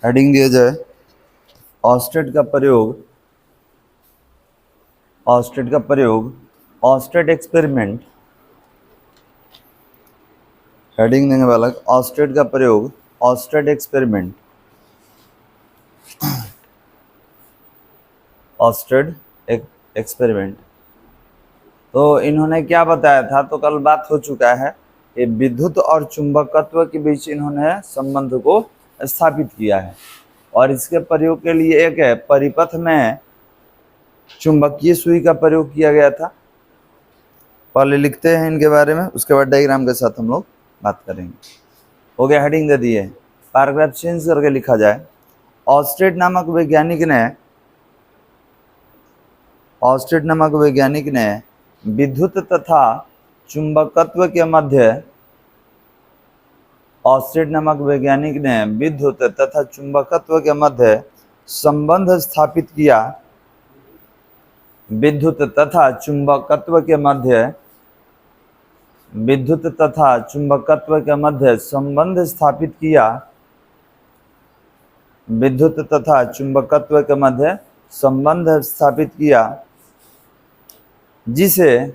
Heading दिया जाए Oersted का प्रयोग, ऑस्टेट एक्सपेरिमेंट। हेडिंग देने वाला ऑस्टेट का प्रयोग, ऑस्टेट एक्सपेरिमेंट, ऑस्टेट एक्सपेरिमेंट। तो इन्होंने क्या बताया था, तो कल बात हो चुका है, ये विद्युत और चुंबकत्व के बीच इन्होंने संबंध को स्थापित किया है और इसके प्रयोग के लिए एक परिपथ में चुंबकीय सुई का प्रयोग किया गया था। पहले लिखते हैं इनके बारे में, उसके बाद डायग्राम के साथ हम लोग बात करेंगे। हो गया, हेडिंग दे दिए, पैराग्राफ चेंज करके लिखा जाए। ऑस्टेट नामक वैज्ञानिक ने विद्युत तथा चुंबकत्व के मध्य ऑस्टेट नामक वैज्ञानिक ने विद्युत तथा चुंबकत्व के मध्य संबंध स्थापित किया। विद्युत तथा चुंबकत्व के मध्य संबंध स्थापित किया। विद्युत तथा चुंबकत्व के मध्य संबंध स्थापित किया, जिसे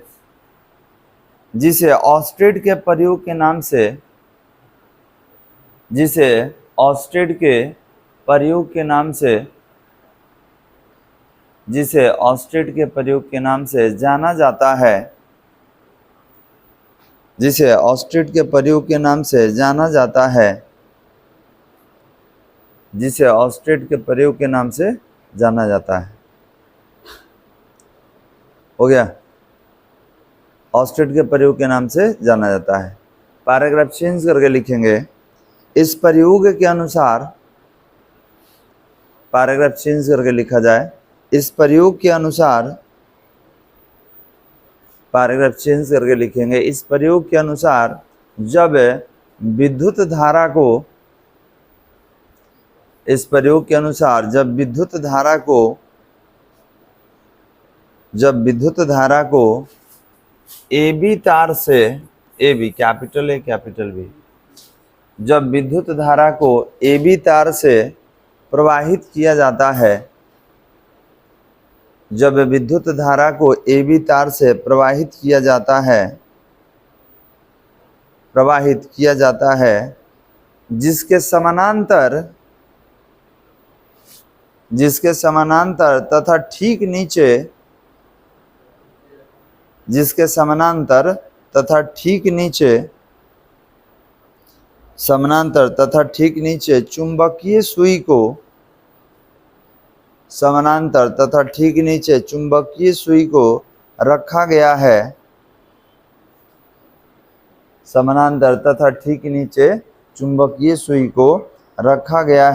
ऑस्टेट के प्रयोग के नाम से जाना जाता है। हो गया, ऑस्टेट के प्रयोग के नाम से जाना जाता है। पैराग्राफ चेंज करके लिखेंगे, इस प्रयोग के अनुसार, पैराग्राफ चेंज करके लिखा जाए, इस प्रयोग के अनुसार, पैराग्राफ चेंज करके लिखेंगे, इस प्रयोग के अनुसार जब विद्युत धारा को AB तार से, AB capital A capital B, जब विद्युत धारा को AB तार से प्रवाहित किया जाता है, जब विद्युत धारा को AB तार से प्रवाहित किया जाता है, जिसके समानांतर तथा ठीक नीचे चुंबकीय सुई को रखा गया है। समानांतर तथा ठीक नीचे चुंबकीय सुई को रखा गया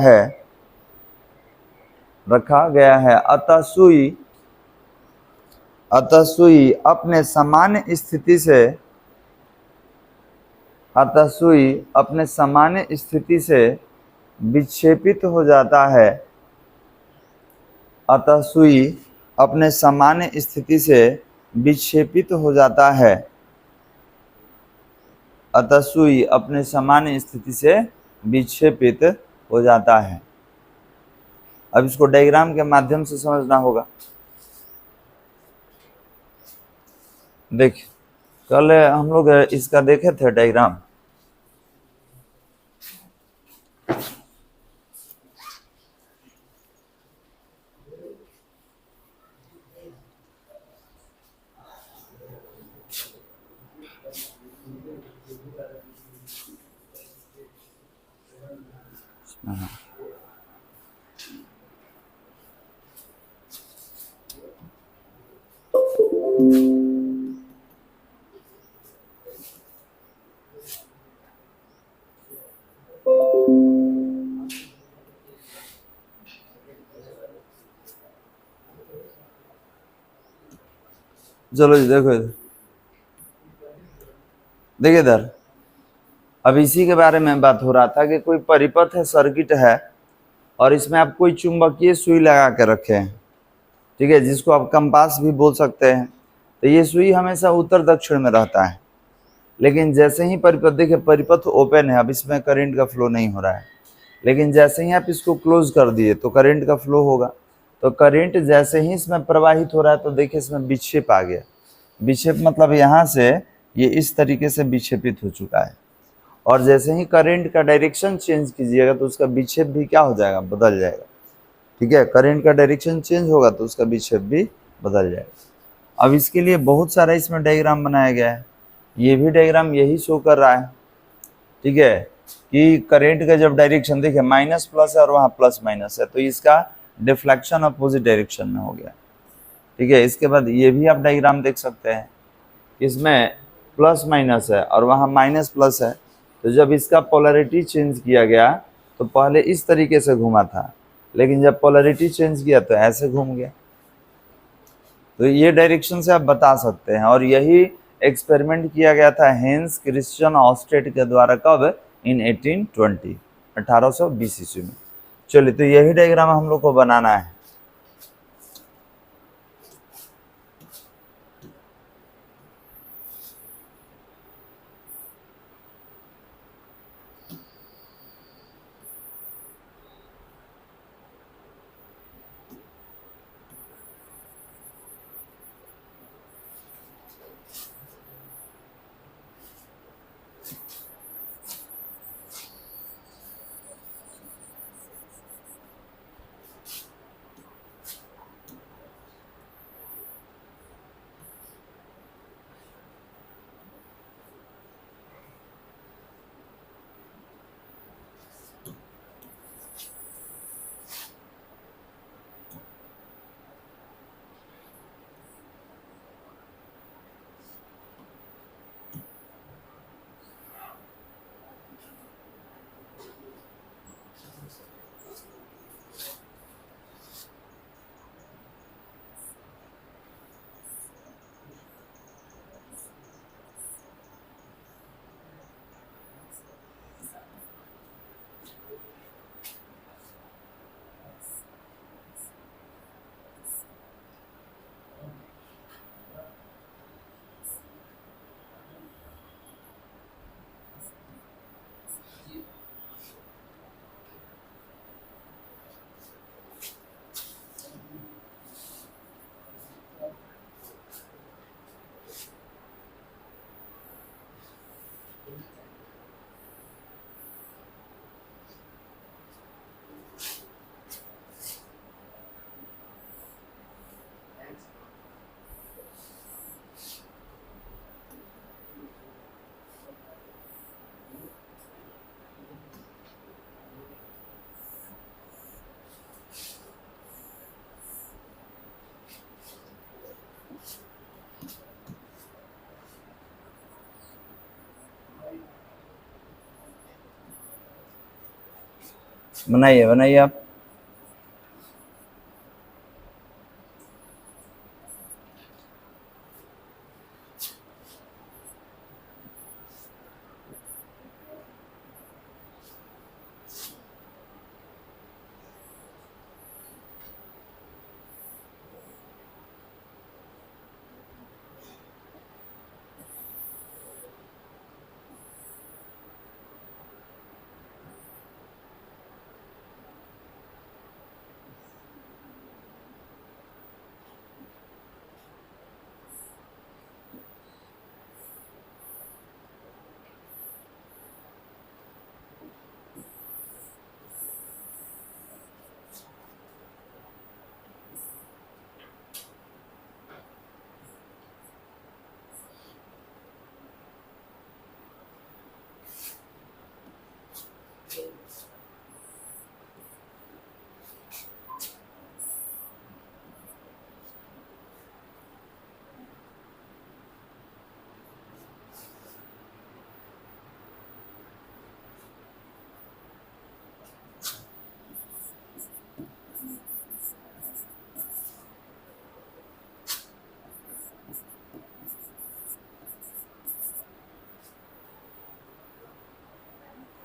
है। अतः सुई अपने सामान्य स्थिति से विक्षेपित हो जाता है। अतः सुई अपने सामान्य स्थिति से विक्षेपित हो जाता है। अतः सुई अपने सामान्य स्थिति से विक्षेपित हो जाता है। अब इसको डायग्राम के माध्यम से समझना होगा। देखिए, कल हम लोग इसका देखे थे डायग्राम। चलो जी, देखो देखिए इधर, अब इसी के बारे में बात हो रहा था कि कोई परिपथ है, सर्किट है, और इसमें आप कोई चुंबकीय सुई लगा के रखे हैं, ठीक है, जिसको आप कंपास भी बोल सकते हैं। तो ये सुई हमेशा उत्तर दक्षिण में रहता है, लेकिन जैसे ही परिपथ, देखिए परिपथ ओपन है, अब इसमें करंट का फ्लो नहीं हो रहा है, लेकिन जैसे ही आप इसको क्लोज कर दिए तो करंट का फ्लो होगा। तो करंट जैसे ही इसमें प्रवाहित हो रहा है तो देखिए इसमें विक्षेप आ गया। विक्षेप मतलब यहाँ से ये इस तरीके से विक्षेपित हो चुका है, और जैसे ही करंट का डायरेक्शन चेंज कीजिएगा तो उसका विक्षेप भी क्या हो जाएगा, बदल जाएगा। ठीक है, करंट का डायरेक्शन चेंज होगा तो उसका विक्षेप भी बदल जाएगा। अब इसके लिए बहुत सारा इसमें डायग्राम बनाया गया है, ये भी डायग्राम यही शो कर रहा है। ठीक है, कि करंट का जब डायरेक्शन देखिए माइनस प्लस है और वहाँ प्लस माइनस है, तो इसका डिफ्लेक्शन अपोजिट डायरेक्शन में हो गया। ठीक है, इसके बाद ये भी आप डायग्राम देख सकते हैं, इसमें प्लस माइनस है और वहाँ माइनस प्लस है, तो जब इसका पोलैरिटी चेंज किया गया तो पहले इस तरीके से घूमा था, लेकिन जब पोलैरिटी चेंज किया तो ऐसे घूम गया। तो ये डायरेक्शन से आप बता सकते हैं, और यही एक्सपेरिमेंट किया गया था हेंस क्रिश्चियन ऑस्टेट के द्वारा, कब, इन 1820, 1820 ईस्वी में। चलिए, तो यही डायग्राम हम लोग को बनाना है। बनाइए बनाइए आप।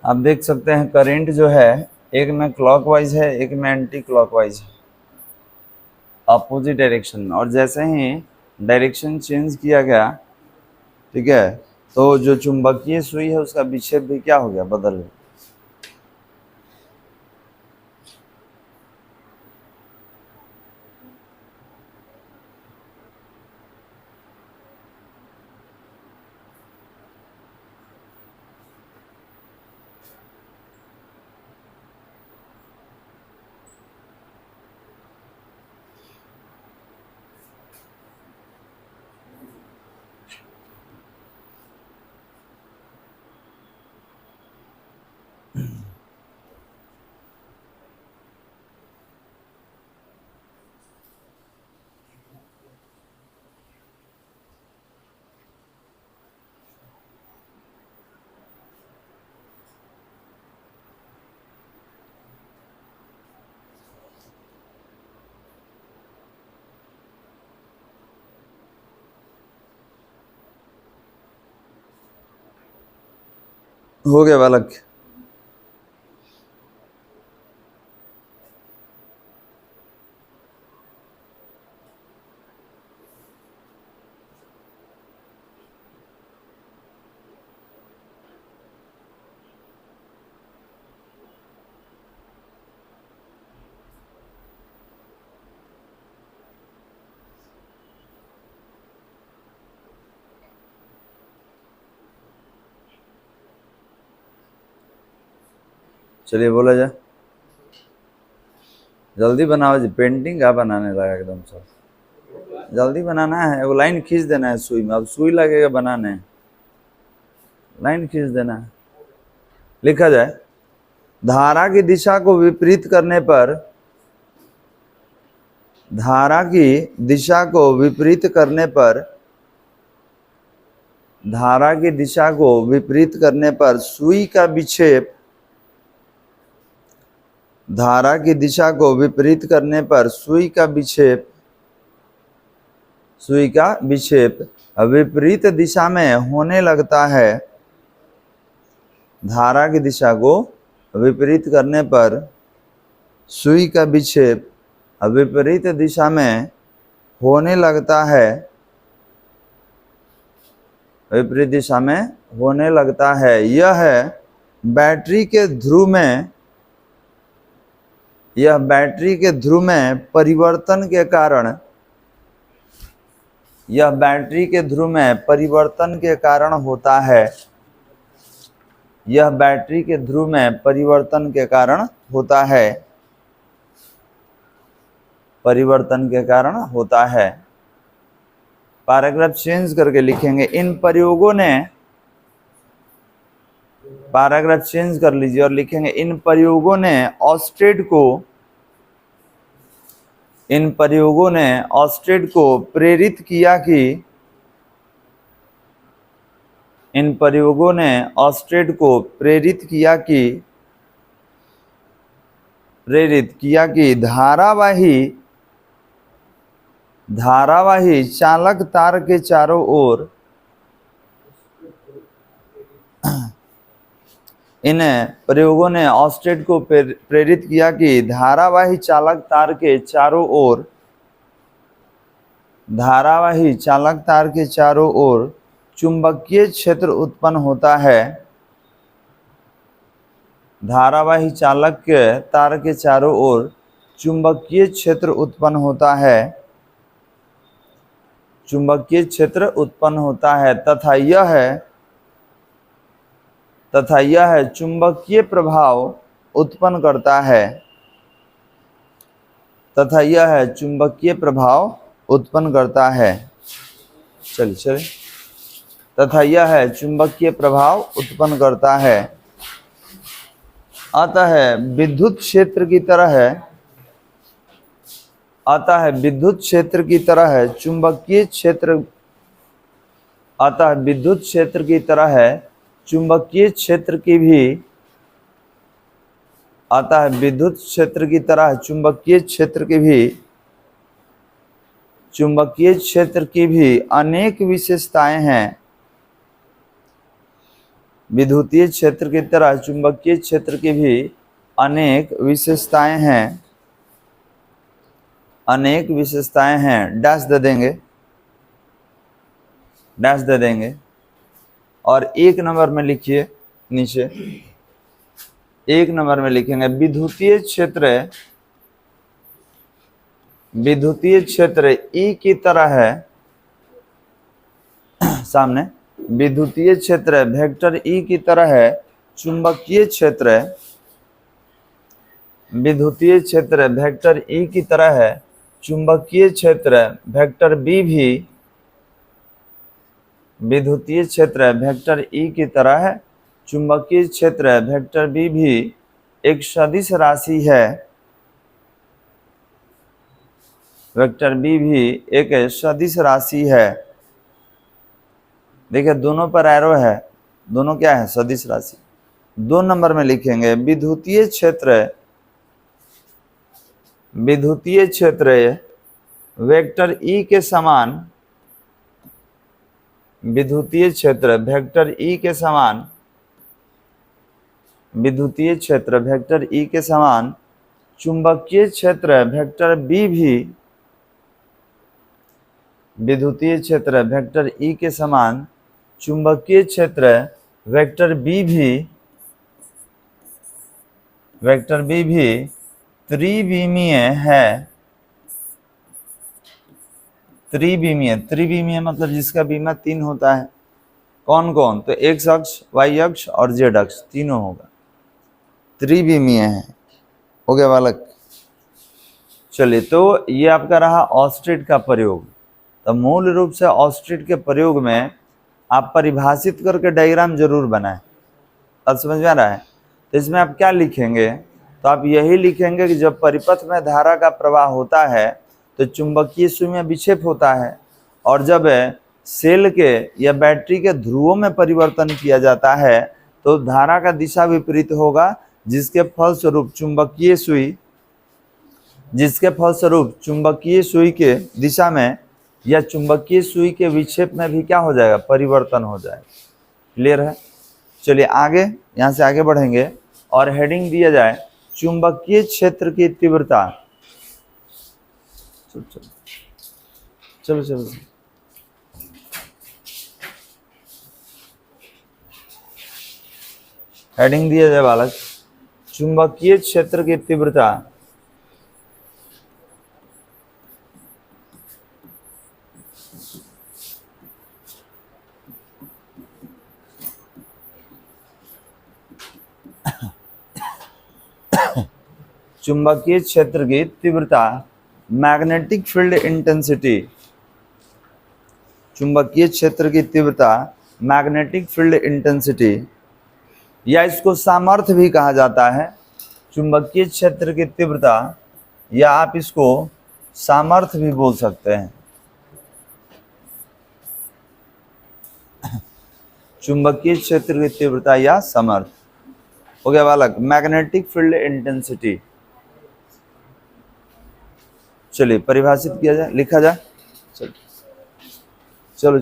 आप देख सकते हैं करंट जो है एक में क्लॉकवाइज है, एक में एंटी क्लॉकवाइज है, अपोजिट डायरेक्शन में। और जैसे ही डायरेक्शन चेंज किया गया, ठीक है, तो जो चुंबकीय सुई है उसका विक्षेप भी क्या हो गया, बदल गया। हो गया बालक। चलिए बोला जाए, जल्दी बनाओ जी, पेंटिंग क्या बनाने लगा एकदम सब, जल्दी बनाना है, वो लाइन खींच देना है सुई में, अब सुई लगेगा बनाने, लाइन खींच देना है। लिखा जाए, धारा की दिशा को विपरीत करने पर, धारा की दिशा को विपरीत करने पर, धारा की दिशा को विपरीत करने पर सुई का विक्षेप, धारा की दिशा को विपरीत करने पर सुई का विक्षेप, सुई का विक्षेप विपरीत दिशा में होने लगता है। धारा की दिशा को विपरीत करने पर सुई का विक्षेप विपरीत दिशा में होने लगता है, विपरीत दिशा में होने लगता है। यह बैटरी के ध्रुव में, यह बैटरी के ध्रुव में परिवर्तन के कारण, यह बैटरी के ध्रुव में परिवर्तन के कारण होता है। यह बैटरी के ध्रुव में परिवर्तन के कारण होता है, परिवर्तन के कारण होता है। पैराग्राफ चेंज करके लिखेंगे, इन प्रयोगों ने, पैराग्राफ चेंज कर लीजिए और लिखेंगे, इन प्रयोगों ने ऑस्टेड को, इन प्रयोगों ने ऑस्टेड को प्रेरित किया कि, इन प्रयोगों ने ऑस्टेड को प्रेरित किया कि, प्रेरित किया कि धारावाही, धारावाही चालक तार के चारों ओर, इन प्रयोगों ने ऑस्टेड को प्रेरित किया कि धारावाही चालक तार के चारों ओर, धारावाही चालक तार के चारों ओर चुंबकीय क्षेत्र उत्पन्न होता है। धारावाही चालक के तार के चारों ओर चुंबकीय क्षेत्र उत्पन्न होता है, चुंबकीय क्षेत्र उत्पन्न होता है तथा यह चुंबकीय प्रभाव उत्पन्न करता है, तथा यह चुंबकीय प्रभाव उत्पन्न करता है। चलिए तथा यह चुंबकीय प्रभाव उत्पन्न करता है। अतः विद्युत क्षेत्र की तरह है, अतः विद्युत क्षेत्र की तरह है चुंबकीय क्षेत्र, अतः विद्युत क्षेत्र की तरह है चुंबकीय क्षेत्र की भी, अतः विद्युत क्षेत्र की तरह चुंबकीय क्षेत्र की भी, चुंबकीय क्षेत्र की भी अनेक विशेषताएं हैं। विद्युतीय क्षेत्र की तरह चुंबकीय क्षेत्र की भी अनेक विशेषताएं हैं, अनेक विशेषताएं हैं। डैश दे देंगे, डैश दे देंगे और एक नंबर में लिखिए नीचे, एक नंबर में लिखेंगे विद्युतीय क्षेत्र, विद्युतीय क्षेत्र ई की तरह है, सामने विद्युतीय क्षेत्र वेक्टर ई की तरह है चुंबकीय क्षेत्र, विद्युतीय क्षेत्र वेक्टर ई की तरह है चुंबकीय क्षेत्र वेक्टर बी भी, विद्युतीय क्षेत्र वेक्टर ई की तरह है चुंबकीय क्षेत्र वेक्टर बी भी एक सदिश राशि है, वेक्टर बी भी एक सदिश राशि है। देखिए दोनों पर एरो है, दोनों क्या है, सदिश राशि। 2 नंबर में लिखेंगे विद्युतीय क्षेत्र, विद्युतीय क्षेत्र वेक्टर ई के समान, विद्युतीय क्षेत्र वेक्टर ई के समान विद्युतीय क्षेत्र वेक्टर ई के समान चुंबकीय क्षेत्र वेक्टर बी भी, विद्युतीय क्षेत्र वेक्टर ई के समान चुंबकीय क्षेत्र वेक्टर बी भी त्रिविमीय है। त्रिविमीय मतलब जिसका बीमा 3 होता है। कौन कौन? तो एक्स अक्ष, वाई अक्ष और जेड अक्ष तीनों होगा, त्रिविमीय है। हो गया बालक? चलिए, तो ये आपका रहा ऑस्टेट का प्रयोग। तो मूल रूप से ऑस्टेट के प्रयोग में आप परिभाषित करके डायग्राम जरूर बनाएं। अब समझ में आ रहा है? तो इसमें आप क्या लिखेंगे? तो आप यही लिखेंगे कि जब परिपथ में धारा का प्रवाह होता है तो चुंबकीय सुई में विक्षेप होता है, और जब सेल के या बैटरी के ध्रुवों में परिवर्तन किया जाता है तो धारा का दिशा विपरीत होगा, जिसके फलस्वरूप चुंबकीय सुई के दिशा में या चुंबकीय सुई के विक्षेप में भी क्या हो जाएगा? परिवर्तन हो जाएगा। क्लियर है? चलिए आगे, यहाँ से आगे बढ़ेंगे और हेडिंग दिया जाए चुंबकीय क्षेत्र की तीव्रता। चलो हेडिंग दिया जाए बालक चुंबकीय क्षेत्र की तीव्रता। चुंबकीय क्षेत्र की तीव्रता, मैग्नेटिक फील्ड इंटेंसिटी। चुंबकीय क्षेत्र की तीव्रता, मैग्नेटिक फील्ड इंटेंसिटी, या इसको सामर्थ्य भी कहा जाता है। चुंबकीय क्षेत्र की तीव्रता, या आप इसको सामर्थ्य भी बोल सकते हैं। चुंबकीय क्षेत्र की तीव्रता या सामर्थ्य। हो गया बालक? Magnetic field intensity. चलिए परिभाषित किया जाए, लिखा जाए। चलो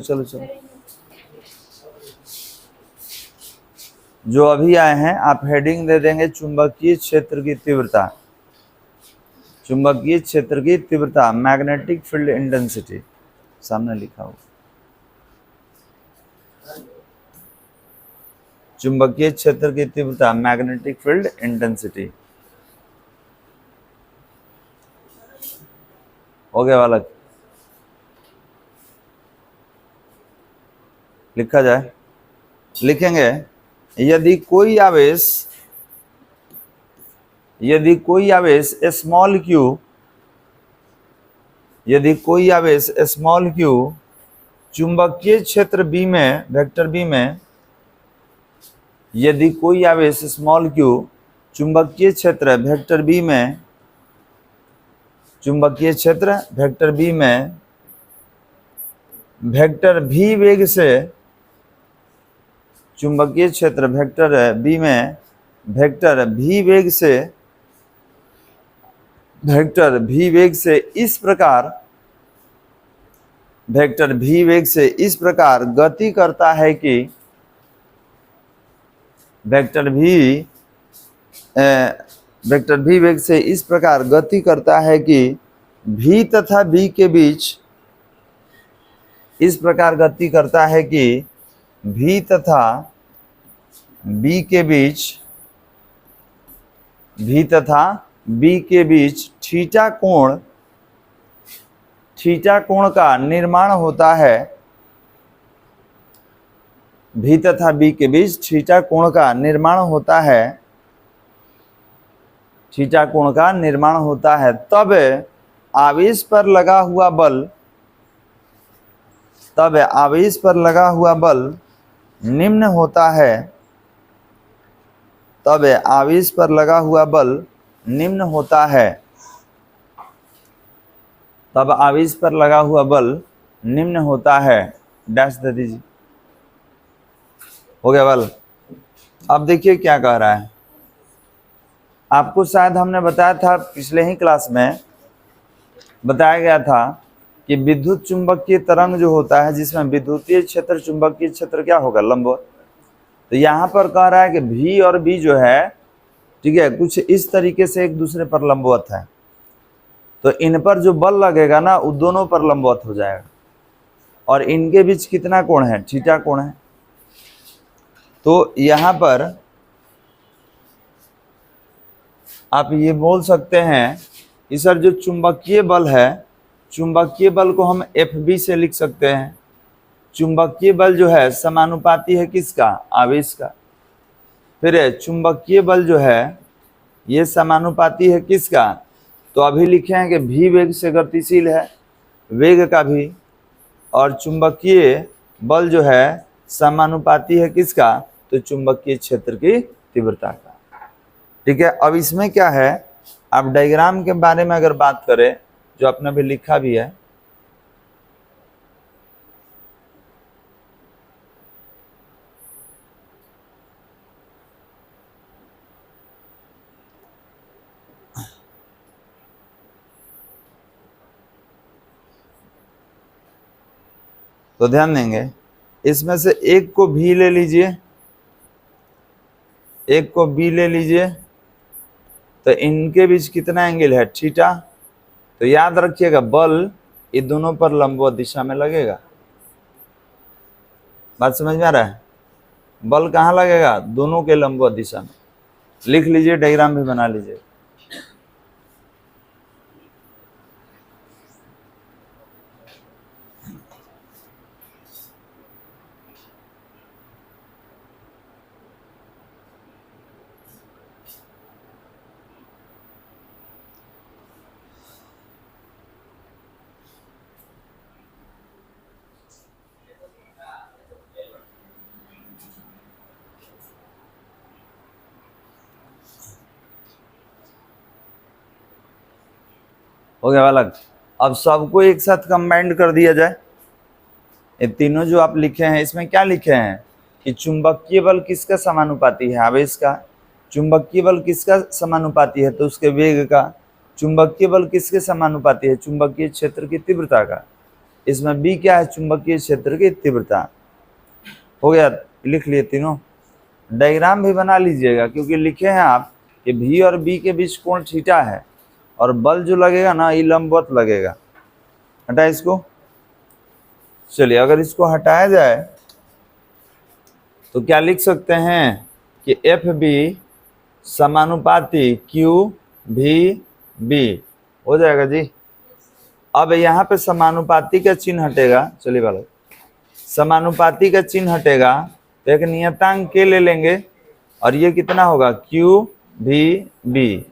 जो अभी आए हैं आप हेडिंग दे देंगे चुंबकीय क्षेत्र की तीव्रता। चुंबकीय क्षेत्र की तीव्रता, मैग्नेटिक फील्ड इंटेंसिटी, सामने लिखा हो। चुंबकीय क्षेत्र की तीव्रता, मैग्नेटिक फील्ड इंटेंसिटी। हो गया बालक? लिखा जाए, लिखेंगे यदि कोई आवेश स्मॉल क्यू चुंबकीय क्षेत्र बी में, वेक्टर बी में, यदि कोई आवेश स्मॉल क्यू चुंबकीय क्षेत्र वेक्टर बी में, चुंबकीय क्षेत्र वेक्टर बी में वेक्टर भी वेग से, चुंबकीय क्षेत्र वेक्टर बी में वेक्टर भी वेग से इस प्रकार गति करता है कि वेक्टर भी वेग से इस प्रकार गति करता है कि भी तथा बी के बीच, इस प्रकार गति करता है कि भी तथा बी के बीच थीटा कोण का निर्माण होता है। भी तथा बी के बीच थीटा कोण का निर्माण होता है, थीटा कोण का निर्माण होता है। तब आवेश पर लगा हुआ बल निम्न होता है। तब आवेश पर लगा हुआ बल निम्न होता है। तब आवेश पर लगा हुआ बल निम्न होता है। डैश दे दीजिए। हो गया बल? अब देखिए क्या कह रहा है। आपको शायद हमने बताया था पिछले ही क्लास में, बताया गया था कि विद्युत चुंबकीय तरंग जो होता है, जिसमें विद्युतीय क्षेत्र चुंबकीय क्षेत्र क्या होगा? लंबवत। तो यहाँ पर कह रहा है कि भी और बी जो है, ठीक है, कुछ इस तरीके से एक दूसरे पर लंबवत है, तो इन पर जो बल लगेगा ना वो दोनों पर लंबवत हो जाएगा, और इनके बीच कितना कोण है, थीटा कोण है। तो यहाँ पर आप ये बोल सकते हैं कि सर जो चुंबकीय बल है, चुंबकीय बल को हम एफ बी से लिख सकते हैं। चुंबकीय बल जो है समानुपाती है किसका, आवेश का। फिर चुंबकीय बल जो है ये समानुपाती है किसका, तो अभी लिखे हैं कि भी वेग से गतिशील है, वेग का भी, और चुंबकीय बल जो है समानुपाती है किसका, तो चुंबकीय क्षेत्र की तीव्रता का। ठीक है, अब इसमें क्या है, आप डायग्राम के बारे में अगर बात करें जो आपने भी लिखा भी है, तो ध्यान देंगे इसमें से एक को भी ले लीजिए, एक को बी ले लीजिए, तो इनके बीच कितना एंगल है, थीटा। तो याद रखिएगा बल ये दोनों पर लंबवत दिशा में लगेगा। बात समझ में आ रहा है, बल कहाँ लगेगा, दोनों के लंबवत दिशा में। लिख लीजिए, डायग्राम भी बना लीजिए। हो गया बालक, अब सबको एक साथ कंबाइंड कर दिया जाए। ये तीनों जो आप लिखे हैं इसमें क्या लिखे हैं कि चुंबकीय बल किसका समानुपाती है, आवेश का। चुंबकीय बल किसका समानुपाती है, तो उसके वेग का। चुंबकीय बल किसके समानुपाती है, चुंबकीय क्षेत्र की तीव्रता का। इसमें बी क्या है, चुंबकीय क्षेत्र की तीव्रता। हो गया, लिख लिए तीनों। डायग्राम भी बना लीजिएगा, क्योंकि लिखे हैं आप कि भी और बी के बीच कोण थीटा है, और बल जो लगेगा ना ये लंबवत लगेगा। हटा इसको। चलिए, अगर इसको हटाया जाए तो क्या लिख सकते हैं कि एफ बी समानुपाती क्यू भी बी हो जाएगा जी। अब यहाँ पे समानुपाती का चिन्ह हटेगा, चलिए बालक, समानुपाती का चिन्ह हटेगा तो एक नियतांक के ले लेंगे, और ये कितना होगा, क्यू भी बी।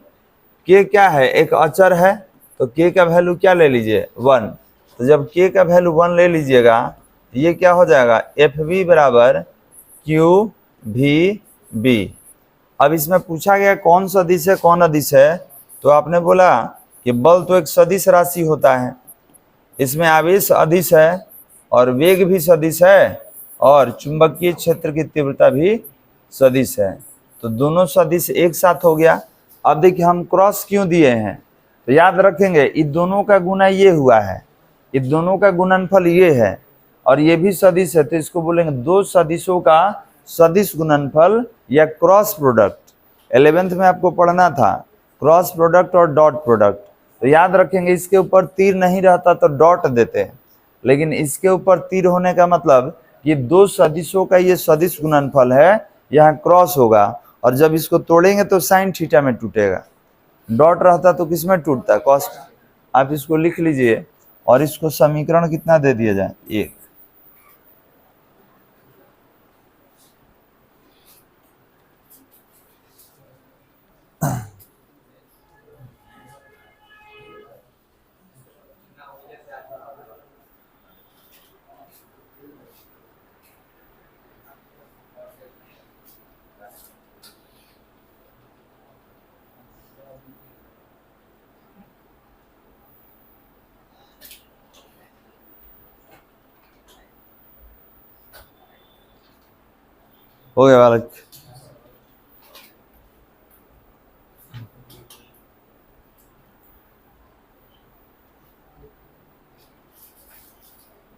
के क्या है, एक अचर है, तो के का वैल्यू क्या ले लीजिए, 1। तो जब के का वैल्यू 1 ले लीजिएगा, ये क्या हो जाएगा, एफ बी बराबर क्यू भी बी। अब इसमें पूछा गया कौन सदिश है कौन अदिश है, तो आपने बोला कि बल तो एक सदिश राशि होता है, इसमें आवेश अदिश है और वेग भी सदिश है और चुंबकीय क्षेत्र की तीव्रता भी सदिश है, तो दोनों सदिश एक साथ हो गया। अब देखिए हम क्रॉस क्यों दिए हैं, तो याद रखेंगे इन दोनों का गुना ये हुआ है, इन दोनों का गुणनफल ये है, और ये भी सदिश है, तो इसको बोलेंगे दो सदिशों का सदिश गुणनफल या क्रॉस प्रोडक्ट। 11th में आपको पढ़ना था क्रॉस प्रोडक्ट और डॉट प्रोडक्ट। तो याद रखेंगे इसके ऊपर तीर नहीं रहता तो डॉट देते हैं, लेकिन इसके ऊपर तीर होने का मतलब ये दो सदिशों का ये सदिश गुणनफल है, यहाँ क्रॉस होगा, और जब इसको तोड़ेंगे तो साइन थीटा में टूटेगा। डॉट रहता तो किस में टूटता, कॉस। आप इसको लिख लीजिए, और इसको समीकरण कितना दे दिया जाए, 1। हो गया बालक।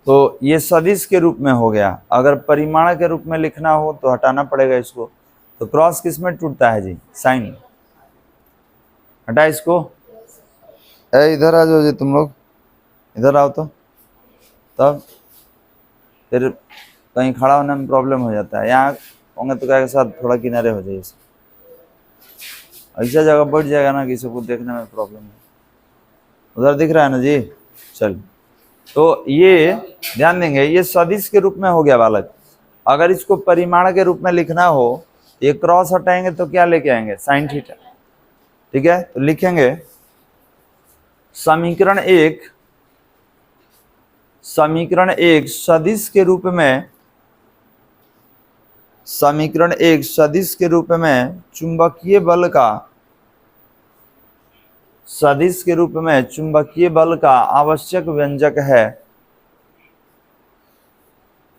तो ये सदिश के रूप में हो गया। अगर परिमाण के रूप में लिखना हो तो हटाना पड़ेगा इसको। तो क्रॉस किस में टूटता है जी? साइन। हटा इसको। इधर आ जाओ जी, तुम लोग इधर आओ। तो तब फिर कहीं खड़ा होने में प्रॉब्लम हो जाता है। यहाँ होंगे तो क्या के साथ थोड़ा किनारे हो जाइए, ऐसा जगह बैठ जाएगा ना कि सबको देखने में प्रॉब्लम है। उधर दिख रहा है ना जी? चल, तो ये ध्यान देंगे, ये सदिश के रूप में हो गया बालक। अगर इसको परिमाण के रूप में लिखना हो, ये क्रॉस हटाएंगे तो क्या लेके आएंगे? Sine theta. ठीक है, तो लिखेंगे समीकरण एक सदिश के रूप में, समीकरण एक सदिश के रूप में चुंबकीय बल का, सदिश के रूप में चुंबकीय बल का आवश्यक व्यंजक है।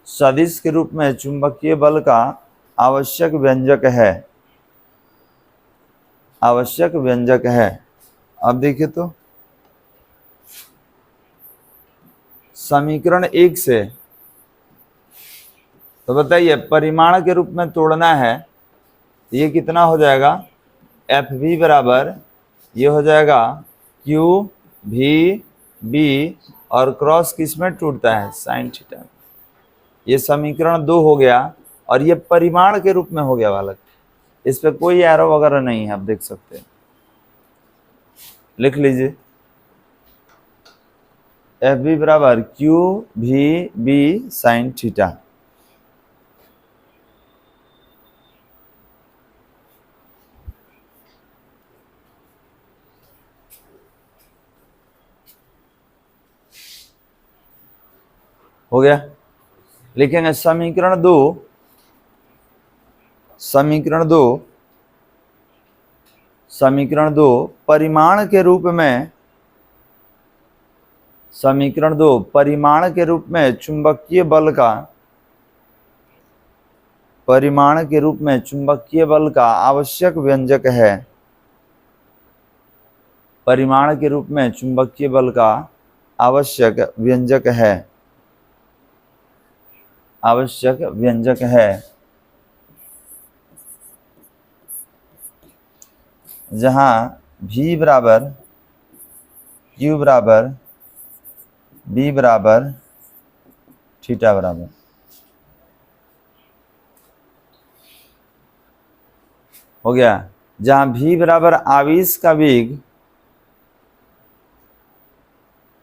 सदिश के रूप में चुंबकीय बल का आवश्यक व्यंजक है, आवश्यक व्यंजक है। अब देखिए तो समीकरण एक से, तो बताइए परिमाण के रूप में तोड़ना है, ये कितना हो जाएगा? एफ वी बराबर ये हो जाएगा क्यू भी बी, और क्रॉस किस में टूटता है? Sine theta. ये समीकरण 2 हो गया, और ये परिमाण के रूप में हो गया बालक। इस पे कोई एरो वगैरह नहीं है, आप देख सकते हैं। लिख लीजिए एफ बी बराबर क्यू भी बी साइन थीटा। हो गया। लिखेंगे समीकरण दो, समीकरण दो परिमाण के रूप में, समीकरण 2 परिमाण के रूप में चुंबकीय बल का, परिमाण के रूप में चुंबकीय बल का आवश्यक व्यंजक है। परिमाण के रूप में चुंबकीय बल का आवश्यक व्यंजक है, आवश्यक व्यंजक है। जहां v बराबर q बराबर b बराबर थीटा बराबर। हो गया। जहां v बराबर आवेश का वेग,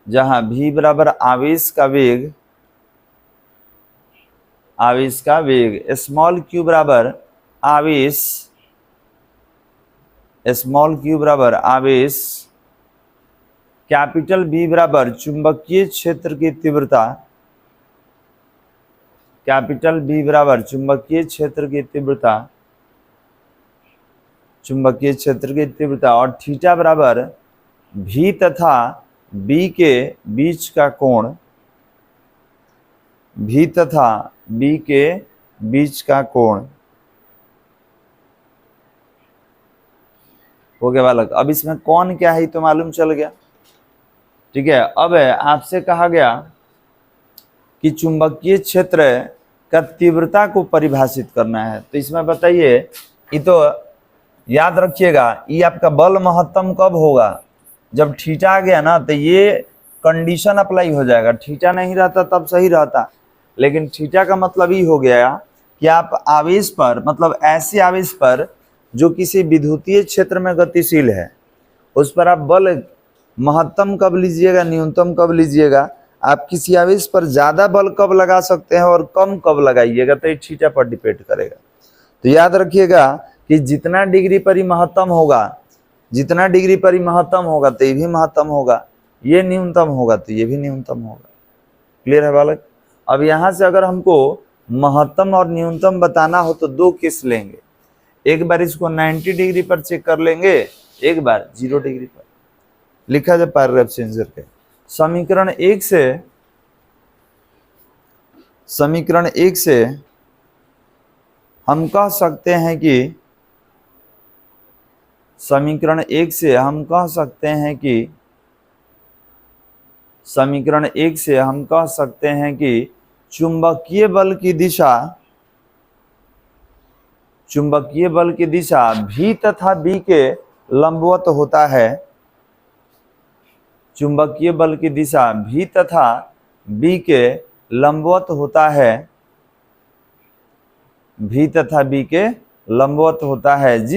जहां v बराबर आवेश का वेग, आवेश का वेग, स्मॉल q बराबर आवेश, स्मॉल q बराबर आवेश, कैपिटल B बराबर चुंबकीय क्षेत्र की तीव्रता, कैपिटल B बराबर चुंबकीय क्षेत्र की तीव्रता, चुंबकीय क्षेत्र की तीव्रता, और थीटा बराबर V तथा B के बीच का कोण, V तथा B के बीच का कोण। हो गया बालक। अब इसमें कौन क्या है तो मालूम चल गया। ठीक है, अब आपसे कहा गया कि चुंबकीय क्षेत्र का तीव्रता को परिभाषित करना है। तो इसमें बताइए, ये तो याद रखिएगा, ये आपका बल महत्तम कब होगा? जब थीटा आ गया ना, तो ये कंडीशन अप्लाई हो जाएगा। थीटा नहीं रहता तब सही रहता, लेकिन थीटा का मतलब ये हो गया कि आप आवेश पर, मतलब ऐसे आवेश पर जो किसी विद्युतीय क्षेत्र में गतिशील है, उस पर आप बल महत्तम कब लीजिएगा, न्यूनतम कब लीजिएगा, आप किसी आवेश पर ज्यादा बल कब लगा सकते हैं और कम कब लगाइएगा, तो ये थीटा पर डिपेंड करेगा। तो याद रखिएगा कि जितना डिग्री पर ही महत्तम होगा, जितना डिग्री पर ही महत्तम होगा तो ये भी महत्तम होगा, ये न्यूनतम होगा तो ये भी न्यूनतम होगा। क्लियर है बालक? अब यहाँ से अगर हमको महत्तम और न्यूनतम बताना हो तो दो केस लेंगे। एक बार इसको 90 डिग्री पर चेक कर लेंगे, एक बार 0 डिग्री पर। लिखा जाए पैराग्राफ चेंज करके। समीकरण एक से हम कह सकते हैं कि, समीकरण एक से हम कह सकते हैं कि समीकरण 1 से हम कह सकते हैं कि चुंबकीय बल की दिशा भी तथा बी के लंबवत होता है। चुंबकीय बल की दिशा भी तथा बी के लंबवत होता है। भी तथा बी के लंबवत होता है,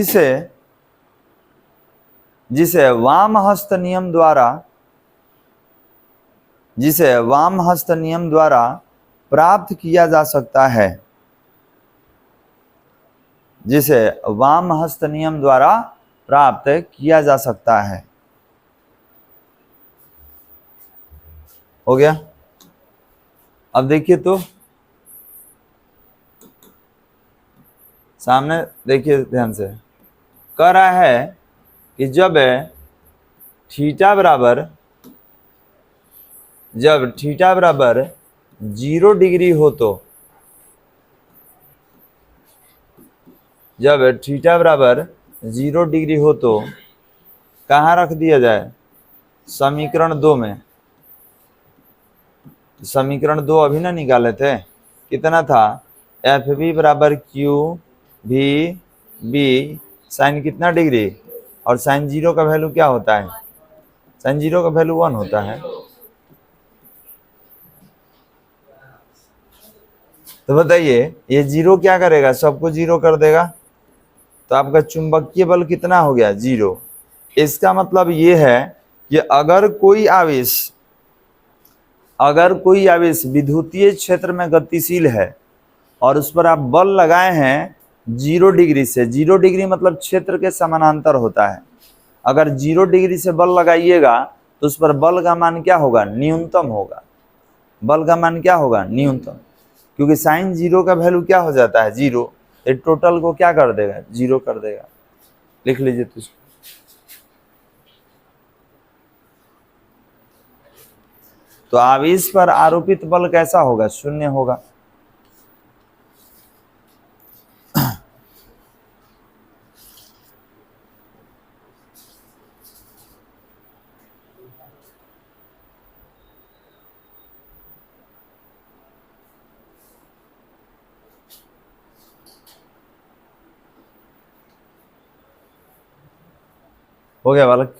जिसे वाम हस्त नियम द्वारा प्राप्त किया जा सकता है। जिसे वाम हस्त नियम द्वारा प्राप्त किया जा सकता है। हो गया। अब देखिए तो सामने देखिए ध्यान से, कह रहा है कि जब थीटा बराबर 0 डिग्री हो तो, जब थीटा बराबर 0 डिग्री हो तो कहाँ रख दिया जाए? समीकरण 2 में। समीकरण 2 अभी ना निकाले थे, कितना था? एफ बी बराबर क्यू भी बी साइन कितना डिग्री, और साइन 0 का वैल्यू क्या होता है? साइन 0 का वैल्यू 1 होता है। तो बताइए ये 0 क्या करेगा? सबको 0 कर देगा, तो आपका चुंबकीय बल कितना हो गया? 0। इसका मतलब ये है कि अगर कोई आवेश विद्युतीय क्षेत्र में गतिशील है और उस पर आप बल लगाए हैं 0 डिग्री से, 0 डिग्री मतलब क्षेत्र के समानांतर होता है। अगर 0 डिग्री से बल लगाइएगा तो उस पर बल का मान क्या होगा? न्यूनतम होगा। बल का मान क्या होगा? न्यूनतम, क्योंकि साइन 0 का वैल्यू क्या हो जाता है? 0। ये टोटल को क्या कर देगा? 0 कर देगा। लिख लीजिए तो। तो आवेश पर आरोपित बल कैसा होगा? 0 होगा। हो गया बालक?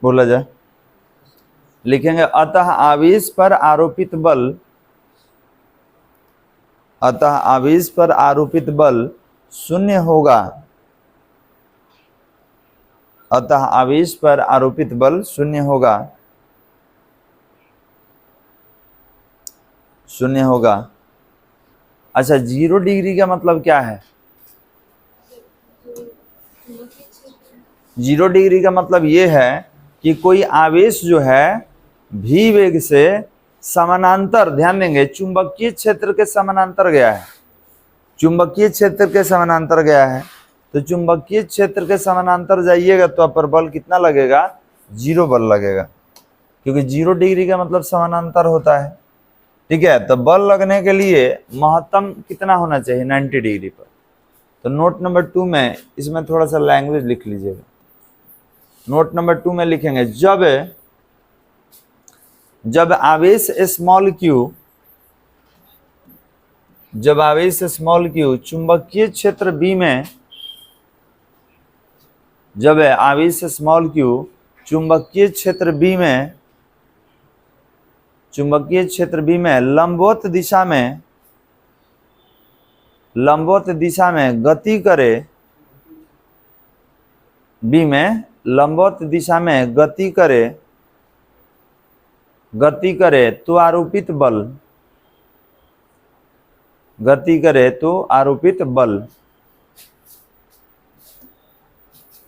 बोला जाए, लिखेंगे अतः आवेश पर आरोपित बल 0 होगा। अतः आवेश पर आरोपित बल 0 होगा। 0 होगा। अच्छा, 0 डिग्री का मतलब क्या है? 0 डिग्री का मतलब ये है कि कोई आवेश जो है भी वेग से समानांतर, ध्यान देंगे, चुंबकीय क्षेत्र के समानांतर गया है। चुंबकीय क्षेत्र के समानांतर गया है, तो चुंबकीय क्षेत्र के समानांतर जाइएगा तो आप पर बल कितना लगेगा? 0 बल लगेगा, क्योंकि 0 डिग्री का मतलब समानांतर होता है। ठीक है, तो बल लगने के लिए महत्तम कितना होना चाहिए? 90 डिग्री पर। तो नोट नंबर 2 में इसमें थोड़ा सा लैंग्वेज लिख लीजिएगा। नोट नंबर 2 में लिखेंगे जब आवेश स्मॉल क्यू चुंबकीय क्षेत्र बी में, जब आवेश स्मॉल क्यू चुंबकीय क्षेत्र बी में लंबवत दिशा में गति करे, बी में लंबवत दिशा में गति करे तो आरोपित बल,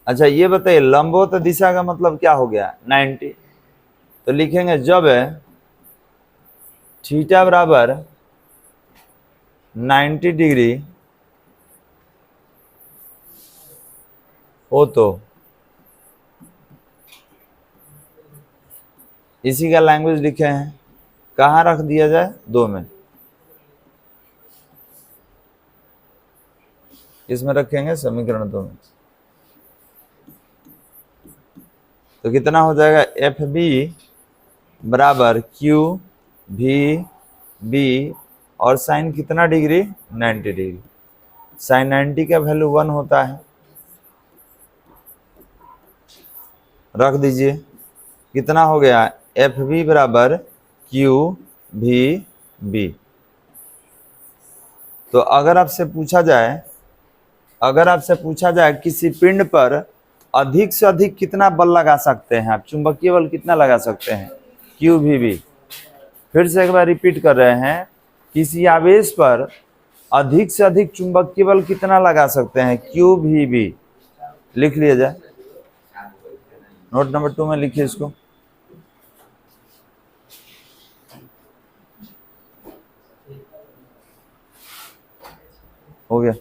अच्छा ये बताइए लंबवत दिशा का मतलब क्या हो गया? 90। तो लिखेंगे जब थीटा बराबर 90 डिग्री हो तो इसी का लैंग्वेज लिखे हैं, कहाँ रख दिया जाए? 2 में। इसमें रखेंगे समीकरण 2 में। तो कितना हो जाएगा? एफ बी बराबर क्यू भी बी, और साइन कितना डिग्री? 90 डिग्री। साइन 90 का वैल्यू 1 होता है, रख दीजिए। कितना हो गया? एफ बी बराबर क्यू भी बी। तो अगर आपसे पूछा जाए किसी पिंड पर अधिक से अधिक कितना बल लगा सकते हैं आप, चुंबकीय बल कितना लगा सकते हैं? क्यू भी बी। फिर से एक बार रिपीट कर रहे हैं, किसी आवेश पर अधिक से अधिक चुंबकीय बल कितना लगा सकते हैं? क्यू भी बी। लिख लिया जाए, नोट नंबर 2 में लिखिए इसको। हो गया।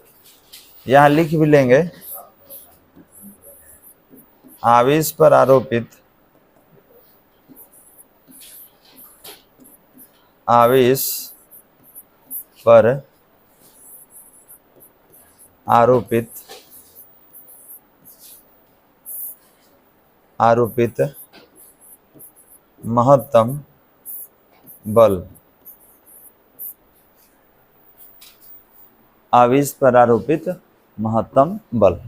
यहां लिख भी लेंगे, आवेश पर आरोपित आरोपित महत्तम बल, आवेश पर आरोपित महत्तम बल।